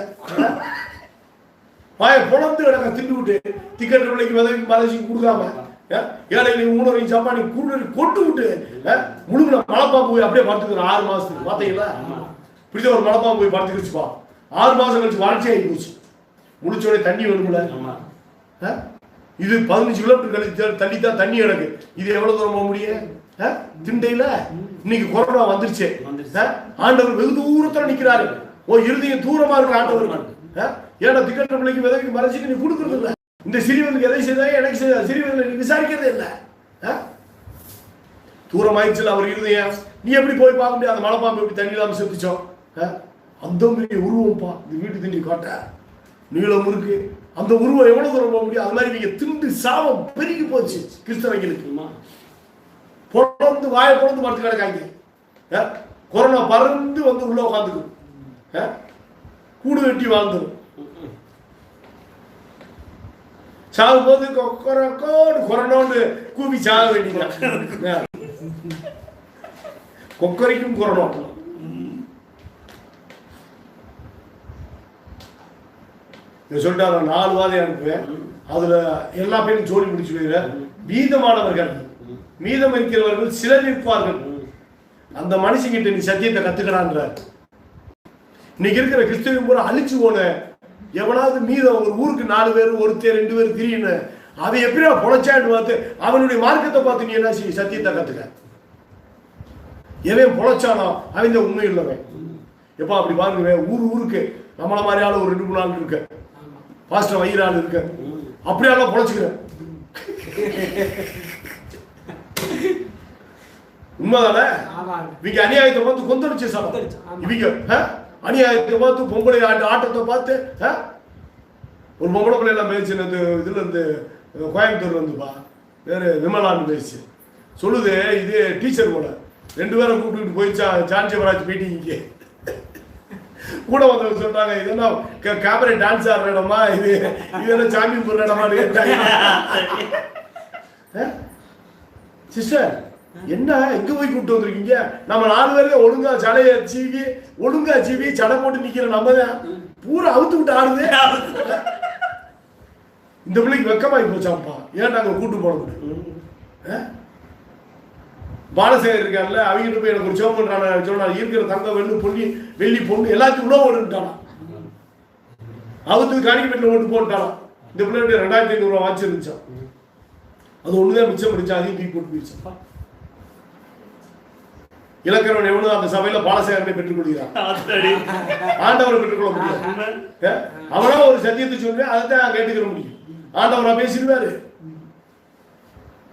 A: வாய பொழந்து கிடக்க திண்டு விட்டு திக்கெட் விலைக்கு விதவைக்கு மலைக்கு கொடுக்காம ஏழைகளுக்கு ஊனரையும் சப்பானி கொண்டு விட்டு முழுங்கின மலைப்பாம்பு போய் அப்படியே படுத்துக்கிறேன் 6 மாசத்துக்கு. பார்த்தீங்களா? இப்படி ஒரு மலைப்பாம்பு போய் படுத்துக்கிச்சுப்பா. 6 மாசம் கழிச்சு வறட்சி ஆகி போச்சு. முடிச்சோடனே தண்ணி வேணும்ல. இது 15 கிலோமீட்டர் கழிச்சு தள்ளி தான் தண்ணி கிடக்கு. இது எவ்வளவு தூரம் போக முடியும்? திண்டையில இன்னைக்கு கொரோனா வந்துருச்சு. ஆண்டவர் வெகு தூரத்துல நிக்கிறாரு. இறுதியும் தூரமா இருக்கு ஆண்டவர். ஏன்னா திக்கற்ற பிள்ளைக்கு விதைக்கு மறைச்சிக்கு நீ கொடுக்கறது இல்லை. இந்த சிறியவனுக்கு எதை செய்தா எனக்கு செய்தா சிறியவர்களை நீ விசாரிக்கிறதே இல்லை. தூரமாயிடுச்சுல அவர் இருதயம். நீ எப்படி போய் பார்க்க முடியாது? அந்த மலைப்பாம்பு எப்படி தண்ணி இல்லாம செத்துச்சோம். அந்த மாதிரி உருவம்ப்பா இந்த வீட்டு திண்டி காட்ட நீளம் இருக்கு. அந்த உருவம் எவ்வளவு தூரம் போக முடியும்? அது மாதிரி நீங்க திண்டு சாவம் பெருகி போச்சு கிறிஸ்தவங்களுக்கு. பொழந்து வாய பொழந்து படுத்து கிடக்காங்க. கொரோனா பறந்து வந்து உள்ள உட்காந்துக்கும். கூடு வெட்டி வாழ்ந்துடும். சாகும் போது கொரோனான்னு கூவி சாக வேண்டியது. கொக்கரைக்கும் கொரோனா. சொல்லிட்டாங்க 4 வாதை அனுப்புவேன். அதுல எல்லா பேரும் ஜோடி முடிச்சு போயிடுற. மீதமானவர்கள் மீதம் இருக்கிறவர்கள் சிலர் இருப்பார்கள். அந்த மனுஷங்கிட்ட நீ சத்தியத்தை கத்துக்கிறான்ற. இன்னைக்கு இருக்கிற கிறிஸ்தவம் பூரா அழிச்சு போன எவனாவது மீதம் ஒரு ஊருக்கு 4 பேர் ஒருத்தர் 2 பேர் திரின்னு அதை எப்படியா பொழைச்சான்னு பார்த்து அவனுடைய மார்க்கத்தை பார்த்து நீ என்ன செய்ய? சத்தியத்தை கத்துக்க. எவன் பொழைச்சானோ அவன் உண்மை இல்லவன். எப்பா அப்படி பாருங்க, ஊருக்கு நம்மள மாதிரி ஆளு ஒரு 2-3 ஆள் இருக்கு. பாஸ்டர் வயிறு ஆள் இருக்கு. அப்படியால பொழைச்சுக்கிறேன். உண்மைதானே? இவங்க அநியாயத்தை பார்த்து கொந்தளிச்சு இவங்க அநியாயத்தை பார்த்து பொம்பளை ஆட்டத்தை பார்த்து ஒரு பொம்பளை பிள்ளை எல்லாம் பேச்சு இதுல இருந்து கோயம்புத்தூர்ல இருந்துப்பா வேறு விமலான்னு பேச்சு சொல்லுது. இது டீச்சர் போல 2 பேரை கூப்பிட்டு போயிச்சா சான்சிபராஜ் மீட்டிங்க்கு. கூட வந்தவங்க சொல்றாங்க, இது என்ன கேமரா டான்ஸ் ஆடுற இடமா, இது என்ன சாமி போடுற இடமா? சிஸ்டர் என்ன எங்க போய் கூப்பிட்டு வந்திருக்கீங்க? நம்ம 4 பேருக்கு ஒழுங்கா சடையை சீவி சடை போட்டு நிக்கிற நம்ம தான் பூரா அவுத்து விட்டு ஆடுது. இந்த பிள்ளைக்கு வெக்கமாயி போச்சாப்பா, ஏன் நாங்க கூட்டு போன முடியும்? பாலசேகர் இருக்காருல்ல, அவங்க போய் எனக்கு ஒரு ஜோம் பண்றான சொன்னா இருக்கிற தங்க வெள்ளி பொண்ணு எல்லாத்தையும் உணவு ஓட்டுட்டானா, அவத்துக்கு காணிக்கப்பட்ட ஓட்டு போட்டானா. இந்த பிள்ளை 2500 ரூபா வாட்சி இருந்துச்சான், அது ஒண்ணுதான் மிச்சம் பிடிச்சா, அதையும் தூக்கி போட்டு போயிடுச்சா. இலக்கணம் எவனும் அந்த சபையில பாலசேகரனை பெற்றுக் கொள்கிறான், ஆண்டவரை பெற்றுக்கொள்ள முடியும். அவனா ஒரு சத்தியத்தை சொல்லுவேன், அதைத்தான் கேட்டுக்கிற முடியும். ஆண்டவரா பேசிடுவாரு.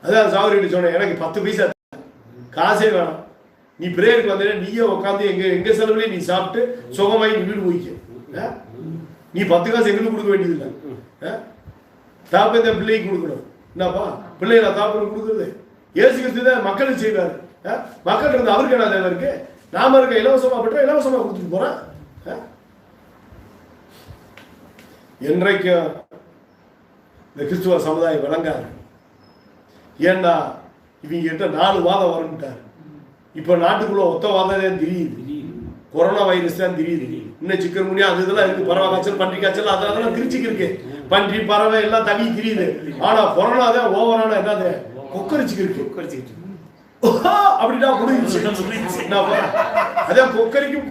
A: அதான் சாவரிட்டு சொன்னேன், எனக்கு 10 பைசா காசே வேணாம், நீ பிரேயருக்கு வந்தே நீயே உட்காந்து எங்க செலவுலயே நீ சாப்பிட்டு சுகமாயி நீ வீடு போய்க்க. நீ 10 காசு எங்களுக்கு கொடுக்க வேண்டியது இல்லை, தாப்ப இந்த பிள்ளைக்கு கொடுக்கணும். என்னப்பா பிள்ளைகளை தாப்பன்னு கொடுக்குறது? இயேசு கிறிஸ்து தான் மக்களுக்கு செய்வாரு. மக்கள் இருந்து அவருக்கு என்ன தேவை இருக்கு? நாம இருக்க இலவசமா பெற்ற இலவசமா கொடுத்துட்டு போறேன். என்றைக்கும் இந்த கிறிஸ்துவ சமுதாயம் விளங்காது. ஏன்னா இவங்க கிட்ட 4 வாதம் வரும்ட்டாரு. இப்ப நாட்டுக்குள்ள ஒத்த வாதம் தான் தெரியுது, கொரோனா வைரஸ் தான் தெரியுது. இன்னும் சிக்கன் முனியா அது இதெல்லாம் இருக்கு, பறவை காய்ச்சல் பன்றி காய்ச்சல் அதெல்லாம் கிரிச்சிக்கு இருக்கு, பன்றி பறவை எல்லாம் தவி தெரியுது. ஆனா கொரோனா தான் ஓவரான என்னது கொக்கரிச்சுக்கு இருக்கு. அப்படின்னா முடிஞ்சு அதே கொக்கரிக்கும்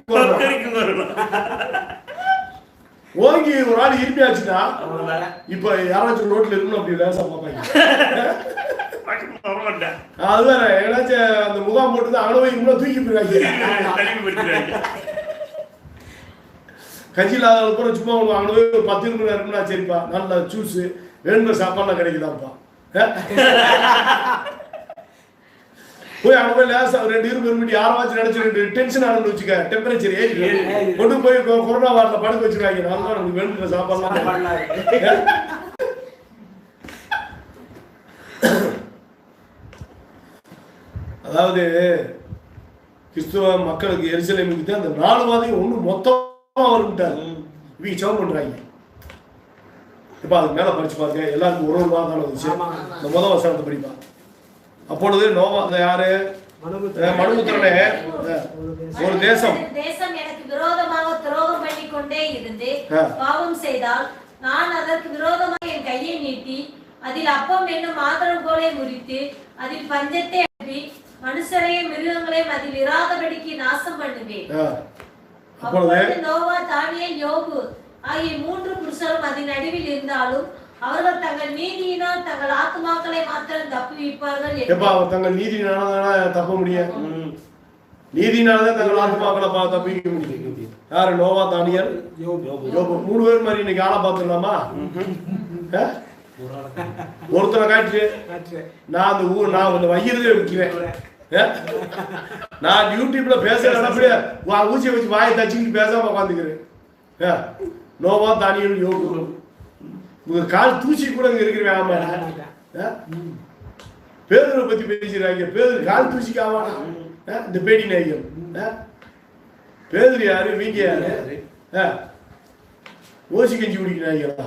A: ஓங்கி ஒரு ஆள் இருப்பியாச்சுன்னா இப்ப யாராச்சும் ரோட்ல இருக்கணும் அப்படி லேசா பார்ப்பாங்க. அது வேற ஏதாச்சும் அந்த முகாம் போட்டு அவ்வளவு இவ்வளவு தூக்கி போயிருக்காங்க. கட்சி இல்லாத கூட சும்மா அவ்வளவு 10 நிமிடம் இருக்குன்னா சரிப்பா நல்ல ஜூஸ் வேணுங்கிற சாப்பாடுலாம் கிடைக்குதாப்பா. போய் அங்க போய் லேசா 2 இருமி யாராச்சும் நினைச்சு டென்ஷன் ஆனு வச்சுக்க, டெம்பரேச்சர் ஏறி கொண்டு போய் கொரோனா வார்டில் படுக்க வச்சிருக்காங்க. நான் தான் நமக்கு வேணுங்கிற சாப்பாடுலாம். அதாவது கிறிஸ்துவ மக்களுக்கு எருசலேமுக்கு அந்த 4 வாதையும் ஒண்ணு மொத்தமா வருட்டாரு. இவங்க சவம் பண்றாங்க. இப்ப அதுக்கு மேல படிச்சு பாருங்க, எல்லாருக்கும் ஒரு வாதம் வந்துச்சு. இந்த முதல் வசனத்தை படிப்பா. அப்பொழுது நோவா யாரு? மனுபுத்திரனே, ஒரு தேசம்
C: எனக்கு விரோதமாக துரோகம் பண்ணி கொண்டே இருந்து பாவம் செய்தால் நான் அதற்கு விரோதமாக என் கையை நீட்டி அதில் அப்பம் என்னும் ஆதரம் போலே முறித்து அதில் பஞ்சத்தை அனுப்பி மனுஷரையும் மிருகங்களையும் அதில் இராதபடிக்கு நாசம் பண்ணுவேன். அப்பொழுது நோவா, தானியேல், யோபு ஆகிய 3 புருஷரும் அதன் நடுவில் இருந்தாலும் அவர்கள் தங்கள் நீதியினால் தங்கள் ஆத்துமாக்களை மாத்திரம் தப்புவிப்பார்கள்.
A: தங்கள் நீதியினால தப்ப முடியும், நீதினாலதான் தங்கள் ஆத்துமாக்களை தப்பிக்க முடியும். யாரு? நோவா, தானியேல், யோபு 3 பேர் மாதிரி இன்னைக்கு ஆளை பார்த்துடலாமா? ஒருத்தரை காட்டு, நான் அந்த ஊர் நான் வைக்கிறதே விற்கிறேன். நான் யூடியூப்ல பேசுறேன், ஊசியை வச்சு வாயை தச்சுக்கிட்டு பேசாம உட்காந்துக்கிறேன். நோவா, தானியேல், யோபு உங்க கால் தூசி கூட இருக்கிற ஆமா. பேதுரை பத்தி பேசுறாங்க, பேதுரு கால் தூசிக்கு ஆவானா? இந்த பேடி நாயகம் பேதுரு யாரு? வீங்க யாரு? ஓசி கஞ்சி குடிக்கிறாங்களா?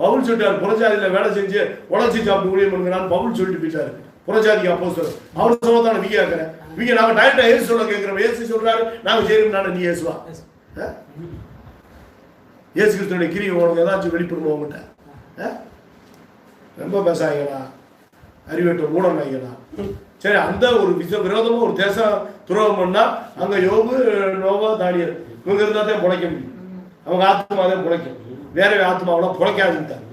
A: பவுல் சொல்லிட்டாரு, புறஜாதியில வேலை செஞ்சு உழைச்சி சாப்பிட்டு ஊழியம் பண்ணுங்கன்னு பவுல் சொல்லிட்டு போயிட்டாரு. புறஜாதிக்கு அப்போஸ்தலர் அவர் சொல்லத்தான வீங்க கேட்கிறேன். வீங்க நாங்க டைரக்டா ஏசு சொல்ல கேட்கிறோம். ஏசு சொல்றாரு நாங்க செய்யணும், நீ ஏசுவா? ஏசு கிறிஸ்துவோட கிரியை உனக்கு ஏதாச்சும் வெளிப்படணும் உங்ககிட்ட? ரொம்ப பேசாங்களா, அறிவேட்ட மூடம் ஆகிங்களா? சரி, அந்த ஒரு விரோதமா ஒரு தேசம் துரோகம் பண்ணா அங்க யோபு, நோவா, தானியேல் இவங்க இருந்தா தான் பிழைக்க முடியும். அவங்க ஆத்மா தான் பிழைக்கும், வேற ஆத்மாவெல்லாம் பிழைக்காதுட்டாங்க.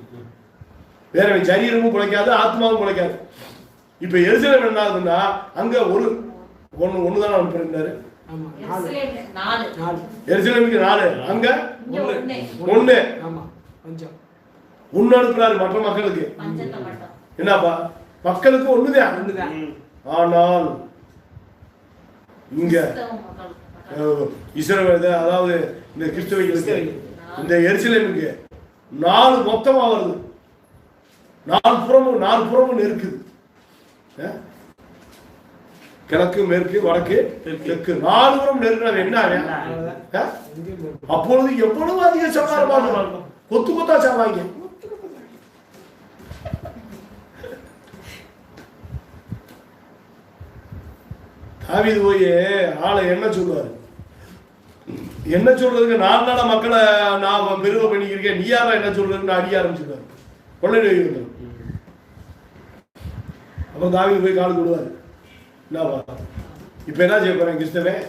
A: வேற சரீரமும் பிழைக்காது, ஆத்மாவும் பிழைக்காது. இப்ப எருசலேம் என்ன ஆகுதுன்னா அங்க ஒண்ணுதான் அனுப்பியிருந்தாரு. எருசலேமுக்கு 4, அங்க 1 அனுப்புறாரு. மற்ற மக்களுக்கு என்னப்பா? மக்களுக்கு ஒண்ணுதான். ஆனால் இங்க இஸ்ரவேல், அதாவது இந்த கிறிஸ்தவர்களுக்கு இந்த எருசலேமுக்கு 4 மொத்தமா வருது. 4 புறமும் இருக்குது. கிழக்கு, மேற்கு, வடக்கு, தெற்கு 4 புறம் நெருங்கினது என்ன? அப்பொழுது எவ்வளவு அதிக சமாதானமா கொத்து கொத்தா சாவாங்க. தாவீது போய் ஆளை என்ன சொல்லுவாரு? என்ன சொல்றதுக்கு 4 நாளா மக்களை நான் பெருமை பண்ணிக்கிறேன், நீ யாரா என்ன சொல்றதுன்னு அடிக்க ஆரம்பிச்சிருக்காரு. கொள்ளை நோய். அப்புறம் தாவீது போய் கால் கொடுவாரு. என்னவா இப்ப என்ன செய்ய போறேன் கிறிஸ்தவன்?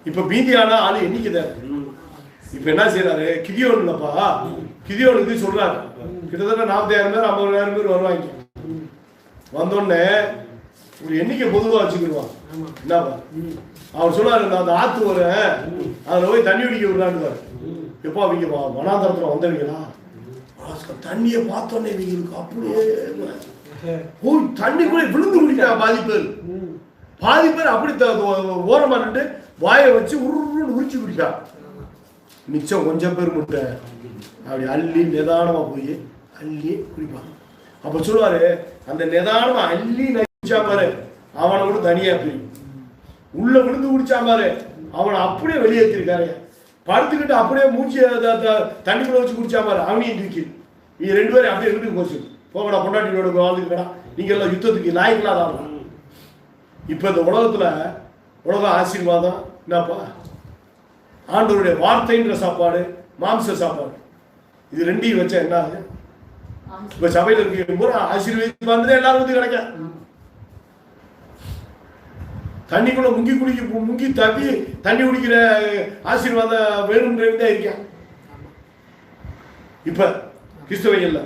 A: இப்ப மீதியான ஆளு எண்ணிக்கைதான். இப்ப என்ன செய்யறாரு? கிதியோன் இல்லப்பா, கிதியோனுக்கு சொல்றாரு கிட்டத்தட்ட 40,000 பேர் 50,000 பேர் வருவாங்க. வந்தோடனே ஒரு எண்ணிக்கை பொதுவா வச்சுக்கிடுவான். என்னப்பா அவர் சொன்னாரு, நான் அந்த ஆத்து வரேன், அதுல போய் தண்ணி குடிக்க விடுறான்னு. எப்போ அவங்க வனாந்தரத்துல வந்தவங்களா தண்ணியை பார்த்தோன்னே இவங்களுக்கு அப்படியே தண்ணிக்குள்ளே விழுந்து குடிக்கிறான். பாதி பேர் அப்படி ஓரமா நின்று வாயை வச்சு உருன்னு உரிச்சு குடிக்கான். மிச்சம் கொஞ்சம் பேர் முட்டை அப்படி அள்ளி நிதானமா போய் அள்ளி குடிப்பான். அப்ப சொல்லுவாரு, அந்த நிதானமா அள்ளி நடிச்சா பாரு அவனை கூட தனியா பிரியும். உள்ள விழுந்து குடிச்சா பாரு அவனை அப்படியே வெளியேற்றிருக்காரு. படுத்துக்கிட்டு அப்படியே மூச்சு தண்ணிக்குள்ள வச்சு குடிச்சா பாரு அவனையும் தூக்கி. நீ 2 பேரும் அப்படியே வீட்டுக்கு போச்சு போகடா, பொண்டாட்டியோட வாழ்ந்துக்கடா, நீங்க எல்லாம் யுத்தத்துக்கு லாய்க்கலாம் தான். இப்ப இந்த உலக ஆசீர்வாதம் என்னப்பா? ஆண்டவருடைய வார்த்தைன்ற சாப்பாடு, மாம்ச சாப்பாடு, இது 2ஐயும் வச்சா என்ன ஆகுது? இப்ப சபையில இருக்க ஆசீர்வாதம் வந்து எல்லாரும் வந்து கிடைக்க தண்ணிக்குள்ள முங்கி தப்பி தண்ணி குடிக்கிற ஆசீர்வாதம் வேணும்ன்றதே இருக்கேன். இப்ப கிறிஸ்தவைகள்ல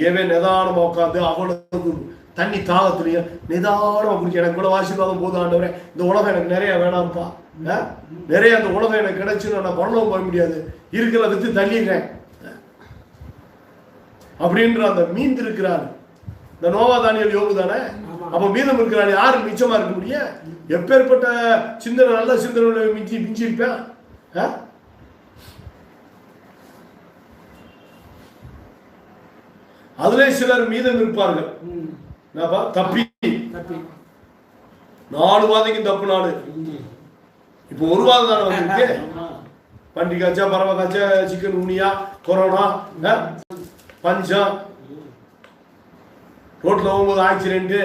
A: ஏவன் நிதானமா உட்காந்து அவனுக்கு தண்ணி தாகத்திலையும் நிதானமா குடிக்க, எனக்கு கூட ஆசீர்வாதம் போதும் ஆண்டவரே, இந்த உலகம் எனக்கு நிறைய வேணாம்ப்பா, நிறைய அந்த உலகம் எனக்கு கிடைச்சுன்னு நான் பரலோகம் போக முடியாது, இருக்கிற வித்து தள்ளிடுறேன் அப்படின்ற அந்த மீந்து இருக்கிறாரு. இந்த நோவா தானியல் யோபு தானே. அப்ப மீதம் இருக்கிறாரு யாரு மிச்சமா இருக்க முடியும்? எப்பேற்பட்ட சிந்தனை, நல்ல சிந்தனை மிஞ்சி இருப்பேன். அதுல சிலர் மீதம் இருப்பார்கள். தப்பி 4 வாதைக்கும் தப்பு நாடு. இப்போ 1 வாதம் தானே வந்திருக்கு. பன்றி காய்ச்சா, பறவை காய்ச்சா, சிக்கன் உனியா, கொரோனா, பஞ்சம், ரோட்ல போகும்போது ஆக்சிடென்ட்,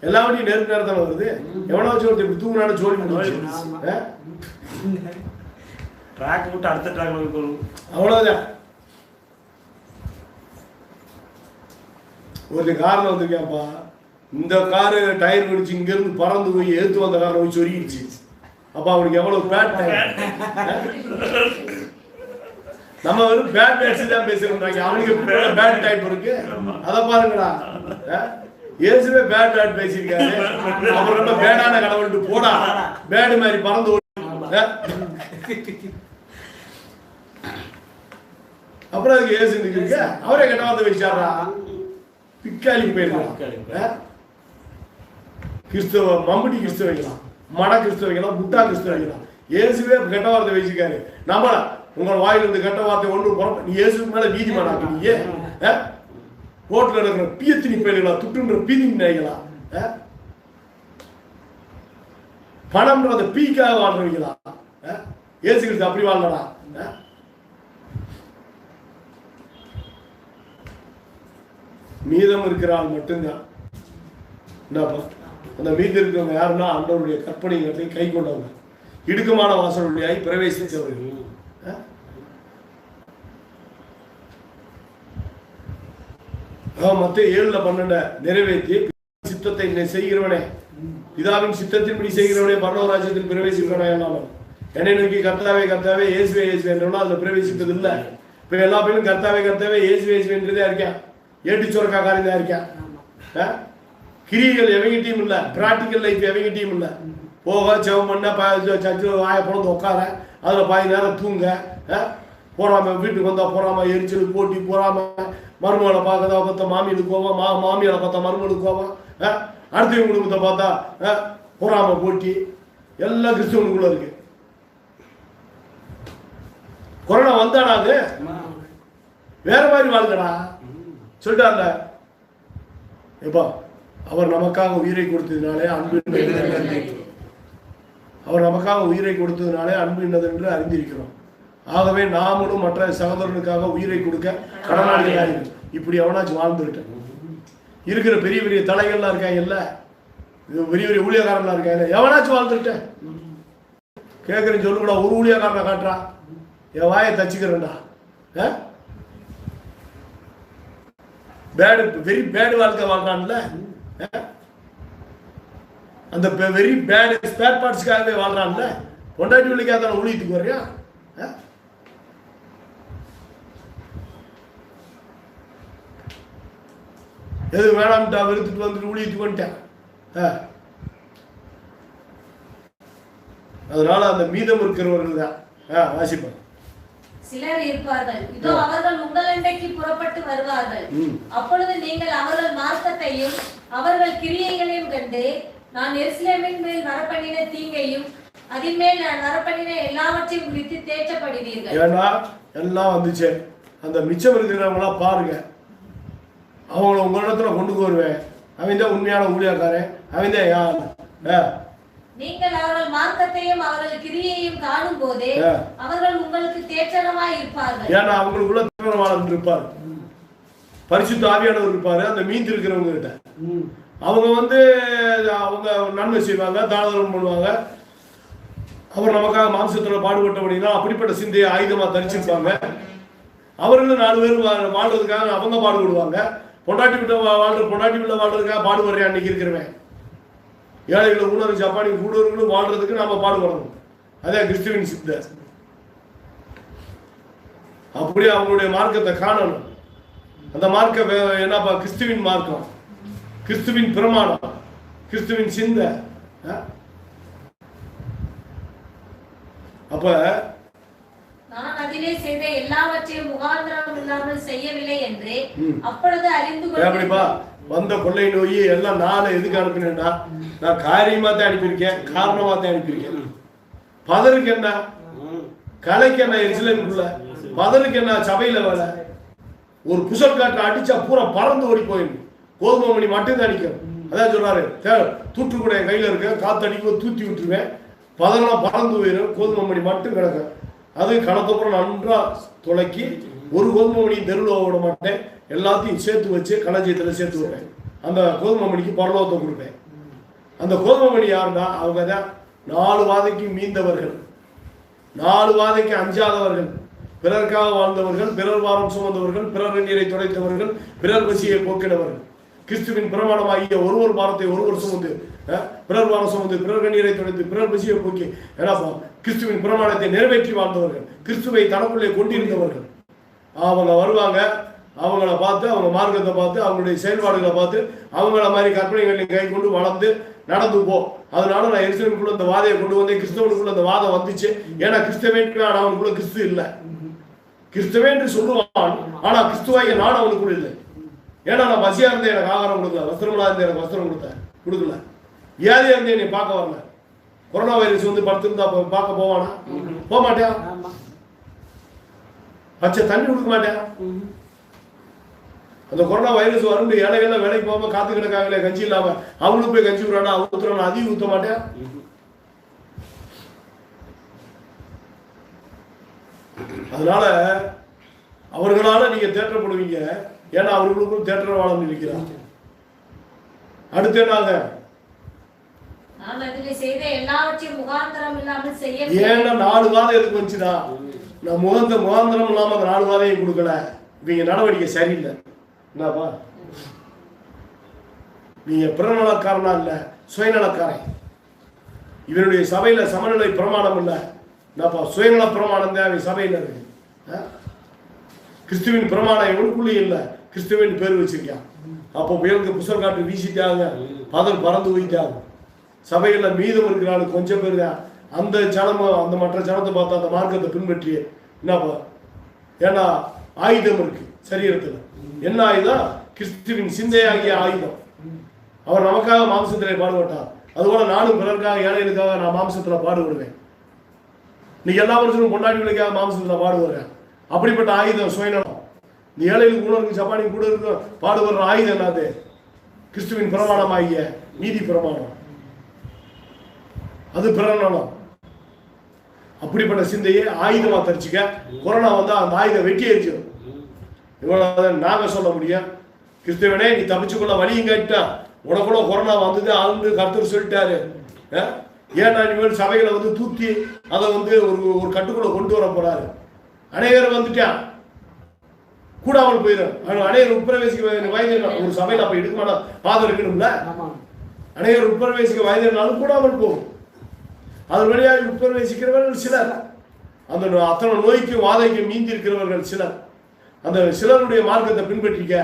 A: எல்லாவற்றையும் நேரத்தான வருது. எவனா வச்சு இப்படி தூங்கினாலும் சோழி அவ்வளவுதான். ஒரு காரில் வந்திருக்கேன்ப்பா, இந்த காரு டயர் வெடிச்சு இங்க இருந்து பறந்து போய் எடுத்து வந்த காரில் போய் சொருகிடுச்சு. அப்ப அவனுக்கு எவ்வளவு பேட் டயர். நம்ம வெறும் பேட் டைப்ஸ் தான் பேசுறாங்க, அவனுக்கு பேட் டைப் இருக்கு. அத பாருங்கடா, ஏசுவே பேட் டைப் பேசியிருக்காரு. அப்புறம் ரொம்ப பேடான கடவுள்ட்டு போடா, பேடு மாதிரி பறந்து அப்புறம் அதுக்கு ஏசு இருக்கு. அவரே கெட்ட வார்த்தை வச்சாரா, பிக்காலி போயிருக்கலாம். கிறிஸ்தவ மம்பட்டி கிறிஸ்தவ வைக்கலாம், மட கிறிஸ்தவ வைக்கலாம், முட்டா கிறிஸ்தவ வைக்கலாம். இயேசுவே கெட்ட வார்த்தை வச்சிருக்காரு. நம்ம உங்கள் வாயிலிருந்து கெட்ட வார்த்தை ஒன்று நீ இயேசுக்கு மேல நீதிமான் ஆக்குறீங்க. ரோட்ல இருக்கிற பியத்தினி பயிர்களா, துட்டுன்ற பீதி நாய்களா, பணம்ன்ற பீக்காக வாழ்றீங்களா? இயேசு கிறிஸ்து அப்படி வாழ்றா? மீதம் இருக்கிறாள் மட்டும்தான். என்னப்பா அந்த மீதம் இருக்கிறவங்க யாருன்னா ஆண்டவருடைய கற்பனைகளை கை கொண்டவங்க, இடுக்கமான வாசலுடைய பிரவேசித்தவர்கள். மத்த 7:12 நிறைவேற்றி சித்தத்தை செய்கிறவனே, பிதாவின் சித்தத்தின்படி செய்கிறவனே பரலோகராஜ்யத்தில் பிரவேசிக்கிறவனே என்னாலும். என்னை நோக்கி கர்த்தாவே கர்த்தாவே இயேசுவே இயேசுவே என்றாலும் அதுல பிரவேசித்தது இல்லை. இப்ப எல்லா பேரும் கர்த்தாவே கர்த்தாவே இயேசுவே இயேசுவேன்றதே இருக்கேன், ஏட்டு சோரக்கா காரியதான் இருக்கேன். கிரிகள் எவங்கிட்டையும் இல்லை, பிராக்டிக்கல் லைஃப் எவங்கிட்டையும் இல்லை. போக செவம் பண்ண சர்ச்சு வாய பிறந்து உட்கார, அதுல பாதி நேரம் தூங்க, போறாம வீட்டுக்கு வந்தா போறாம, எரிச்சல் போட்டி போறாம, மருமகளை பார்க்கதா பார்த்தா மாமியலுக்கு போவான், மாமியால பார்த்தா மருமகளுக்கு போவான், அடுத்த குடும்பத்தை பார்த்தா போறாம போட்டி, எல்லாம் கிறிஸ்தவனுக்குள்ள இருக்கு. கொரோனா வந்தாடா அது வேற மாதிரி வாழ்ந்தடா சொல்லிட்டார்ல. எப்பா அவர் நமக்காக உயிரை கொடுத்ததுனாலே அன்பு, அவர் நமக்காக உயிரை கொடுத்ததுனாலே அன்பு என்னது என்று அறிந்திருக்கிறோம். ஆகவே நாமளும் மற்ற சகோதரனுக்காக உயிரை கொடுக்க கடனாளிகளாக இப்படி எவனாச்சும் வாழ்ந்துருட்டேன். இருக்கிற பெரிய பெரிய தலைகள்லாம் இருக்காங்க இல்ல, இது பெரிய பெரிய ஊழியக்காரனா இருக்கேன், எவனாச்சும் வாழ்ந்துட்டேன் கேட்குறேன்னு சொல்லுக்கூடா. ஒரு ஊழியக்காரனை காட்டுறா, என் வாயை தச்சுக்கிறேன்டா. பேடு வெரி பேடு வாழ்க்கை வாழ்றான்ல, அந்த வெரி பேடு ஸ்பேர் பார்ட்ஸ்க்காகவே வாழ்றான்ல. பொண்டாட்டி விழிக்காத ஊழியத்துக்கு வரையா? எது வேணாம்ட்டா வெறுத்துட்டு வந்துட்டு ஊழியத்துக்கு வந்துட்டேன். அதனால அந்த மீதம் இருக்கிறவர்கள் தான் வாசிப்பாங்க.
C: சிலர் இருப்பார்கள், இதோ அவர்கள் உங்கள் அண்டைக்கு புறப்பட்டு வருவார்கள், அப்பொழுது நீங்கள் அவர்கள் மார்க்கத்தையும் அவர்கள் கிரியைகளையும் கண்டு நான் எருசலேமின் மேல் வரப்பண்ணின தீங்கையும் அதின் மேல் நான் வரப்பண்ணின எல்லாவற்றையும் குறித்து தேற்றப்படுவீர்கள்.
A: ஏன்னா எல்லாம் வந்துச்சு, அந்த மிச்சம் இருக்கிறவங்களாம் பாருங்க, அவங்கள உங்களிடத்துல கொண்டு வருவேன். அவன் தான் உண்மையான ஊழியக்காரன், அவன் தான் யார்.
C: நீங்கள் அவர்கள் மார்க்கத்தையும் அவர்கள் கிரியையும் காணும் போதே அவர்கள் உங்களுக்கு தேற்றரமாய் இருப்பார்கள்.
A: ஏன்னா அவங்களுக்குள்ள தேற்றரவாளன் இருப்பார், பரிசுத்த ஆவியானவர் இருப்பாரு. அந்த மீந்து இருக்கிறவங்க கிட்ட அவங்க அவங்க நன்மை செய்வாங்க, தானம் பண்ணுவாங்க. அவர் நமக்காக மாம்சத்துல பாடுபட்டபடினா அப்படிப்பட்ட சிந்தையை ஆயுதமா தரிச்சிருப்பாங்க. அவர்களும் 4 பேர் வாழ்றதுக்காக அவங்க பாடுபடுவாங்க. பொண்டாட்டி விட்ட வாழ்றதுக்காக பாடுபடுறேன் அன்னைக்கு இருக்கிறவன். ஏழைகளை உணர்வு ஜப்பானி கூடுவர்களும் வாழ்றதுக்கு நாம பாடுபடணும். அதே கிறிஸ்துவின் சிந்தை. அப்படியே அவங்களுடைய மார்க்கத்தை காணணும். அந்த மார்க்கம் என்னப்பா? கிறிஸ்துவின் மார்க்கம், கிறிஸ்துவின் பிரமாணம், கிறிஸ்துவின் சிந்தை. அப்ப
C: நான் அதிலே செய்த எல்லாவற்றையும் முகாந்திரம் இல்லாமல் செய்யவில்லை என்று அப்பொழுது அறிந்து
A: கொள்ளுப்பா. வந்த கொள்ளை நோய் எல்லாம் நாளை எதுக்கு அனுப்பினேன்னா, நான் காரியமா தான் அனுப்பியிருக்கேன், காரணமா தான் அனுப்பியிருக்கேன். பதருக்கு என்ன, கலைக்கு என்ன, எருசலேமுக்குள்ள பதருக்கு என்ன, சபையில வேலை. ஒரு புசல் காற்று அடிச்சா பூரா பறந்து ஓடி போயிடும். கோதுமை மணி மட்டும் தான் அடிக்கும். அதான் சொல்றாரு, தூற்று கூட என் கையில இருக்க, காத்து அடிக்கும் தூத்தி விட்டுருவேன், பதரெல்லாம் பறந்து போயிடும், கோதுமை மணி மட்டும் கிடக்கும். அது கணக்கப்புறம் நன்றா துளக்கி ஒரு கோதுமை மணி தெருவில் விட மாட்டேன், எல்லாத்தையும் சேர்த்து வச்சு களஞ்சியத்தில் சேர்த்து விடுவேன். அந்த கோதுமை மணிக்கு பரலோகத்தை கொடுப்பேன். அந்த கோதுமை மணி யாருன்னா அவங்க தான் 4 வாதைக்கு மீந்தவர்கள், 4 வாதைக்கு அஞ்சாதவர்கள், பிறருக்காக வாழ்ந்தவர்கள், பிறர் வாரம் சுமந்தவர்கள், பிறர் நீரை துடைத்தவர்கள், பிறர் பசியை போக்கினவர்கள். கிறிஸ்துவின் பிரமாணமாகிய ஒரு வாரத்தை ஒருவர் சுமந்து, பிறர் வாரம் சுமந்து, பிறர் கண்ணீரை துடைத்து, பிறர் பசியை போக்கி, ஏன்னாப்பா கிறிஸ்துவின் பிரமாணத்தை நிறைவேற்றி வாழ்ந்தவர்கள், கிறிஸ்துவை தனக்குள்ளே கொண்டிருந்தவர்கள். அவங்க வருவாங்க, அவங்கள பார்த்து, அவங்க மார்க்கத்தை பார்த்து, அவங்களுடைய செயல்பாடுகளை பார்த்து, அவங்கள மாதிரி கற்பனைகளை கை கொண்டு வளர்ந்து நடந்து போ. அதனால நான் எருசலேமுக்குள்ள இந்த வாதையை கொண்டு வந்தேன். கிறிஸ்தவனுக்குள்ள இந்த வாதம் வந்துச்சு. ஏன்னா கிறிஸ்தவன் அவனுக்குள்ள கிறிஸ்து இல்லை. கிறிஸ்தவன் என்று சொல்லுவான், ஆனா கிறிஸ்துவாகிய நான் அவனுக்குள்ள இல்லை. ஏன்னா நான் பசியா இருந்தேன், எனக்கு ஆகாரம் கொடுக்கல, வஸ்திரங்களா இருந்தேன், எனக்கு வஸ்திரம் கொடுக்கல, வியாதியா இருந்தேன், என்னை பார்க்க வரல. கொரோனா வைரஸ் படுத்திருந்தா பார்க்க போவானா? போக மாட்டேன். பச்சை தண்ணி கொடுக்க மாட்டேன். அந்த கொரோனா வைரஸ் வரும், ஏழைகள்லாம் வேலைக்கு போகாம காத்து கிடக்காங்களே கஞ்சி இல்லாம, அவங்களுக்கு போய் கஞ்சி விடுறானா, ஊத்துறானா, அதிகம் ஊத்த மாட்டேன். அதனால அவர்களால நீங்க தேற்றப்படுவீங்க. ஏன்னா அவர்களுக்கும் தேற்றவாளம் இருக்கிறார். அடுத்து என்னாங்க? ஏன்னா 4 வாதம் எதுக்கு வந்துச்சுன்னா, நான் முகாந்திரம் இல்லாம அந்த 4 வாதையும் கொடுக்கல. இவங்க நடவடிக்கை சரியில்லை. என்னப்பா, நீங்க பிறநலக்காரனா இல்ல, சுயநலக்காரன். இவனுடைய சபையில சமநிலை பிரமாணம் இல்ல. என்னப்பா, சுயநல பிரமாணம் தான் சபையில இருக்கு. கிறிஸ்துவின் பிரமாணம் இவனுக்குள்ளே இல்லை. கிறிஸ்துவின் பேர் வச்சிருக்கான். அப்போ புயலுக்கு புசல் காட்டு வீசிட்டாங்க, பதர் பறந்து போயிட்டாங்க. சபைகளில் மீதம் இருக்கிறாள் கொஞ்சம் பேர் தான். அந்த ஜனமும் அந்த மற்ற ஜனத்தை பார்த்தா அந்த மார்க்கத்தை பின்பற்றி என்னப்பா, ஏன்னா ஆயுதம் இருக்கு சரீரத்தில். என்ன ஆயுதம்? கிறிஸ்துவின் சிந்தையாகிய ஆயுதம். அவர் நமக்காக மாம்சத்திலே பாடுபட்டார். அதுபோல நானும் பிறருக்காக, ஏழைகளுக்காக நான் மாம்சத்தில் பாடுபடுவேன். நீ எல்லா மனுஷனும் பொண்டாட்டிகளுக்காக மாம்சத்தில் பாடுபடுறேன். அப்படிப்பட்ட ஆயுதம் சுயநலம். நீ ஏழைகளுக்கு உணர்வு ஜப்பானி கூட இருக்க பாடுபடுற ஆயுதம் என்னது? கிறிஸ்துவின் பிரமாணம் ஆகிய நீதி பிரமாணம். அது பிறநலம். அப்படிப்பட்ட சிந்தையை ஆயுதமா தரிச்சுக்க. கொரோனா வந்தா அந்த ஆயுதம் வெட்டி எரிச்சிடும். இவ்வளவு நாங்க சொல்ல முடியும். கிறிஸ்துவனே நீ தப்பிச்சுக்கொள்ள வழியும் கேட்டா உனக்குள்ள கொரோனா வந்தது ஆண்டு கர்த்தர் சொல்லிட்டாரு. ஏன்னா இனிமேல் சபைகளை வந்து தூக்கி அதை வந்து ஒரு கட்டுக்குள்ள கொண்டு வர போறாரு. அநேகர் வந்துட்டான் கூடாமல் போயிடும். அநேகர் உட்பிரவேசிக்க வயது ஒரு சபையில் அப்ப எடுக்கமான பாதம் இருக்கணும்ல. அநேகர் உட்பிரவேசிக்க வயதுனாலும் கூடாமல் போகும். அதன் வழியாக உட்பிரவேசிக்கிறவர்கள் சிலர், அந்த அத்தனை நோய்க்கு வாதைக்கு மீந்தி இருக்கிறவர்கள் சிலர். அந்த சிலருடைய மார்க்கத்தை பின்பற்றிக்க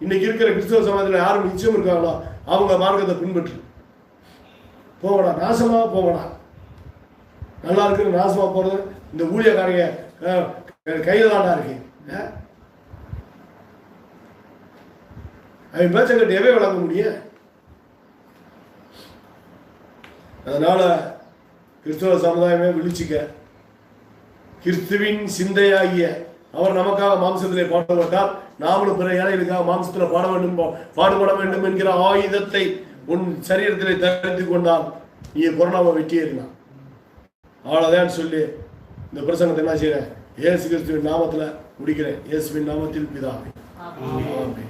A: இன்னைக்கு இருக்கிற கிறிஸ்தவ சமாஜத்தில் யாரும் நிச்சயம் இருக்காங்களோ அவங்க மார்க்கத்தை பின்பற்று. போகடா, நாசமாக போகடா. நல்லா இருக்கு நாசமா போறது இந்த ஊழியக்காரங்க கையில தாண்டா இருக்கு. அவன் பேச்ச கட்டி எவே வழங்க முடியும். அதனால கிறிஸ்தவ சமுதாயமே விழிச்சுக்க. கிறிஸ்துவின் சிந்தையாகிய அவர் நமக்காக மாம்சத்திலே பாடுபட்டார், நாமளும் பிற ஏழைகளுக்காக மாம்சத்தில் பாடுபட வேண்டும் என்கிற ஆயுதத்தை உன் சரீரத்திலே தரித்து கொண்டால் நீ கொரோனாவை வெட்டியேறினான். அவ்வளோதான் சொல்லி இந்த பிரசங்கத்தை என்ன செய்யறேன், இயேசு கிறிஸ்துவின் நாமத்தில் முடிக்கிறேன். இயேசுவின் நாமத்தில் பிதாவே. ஆமென்.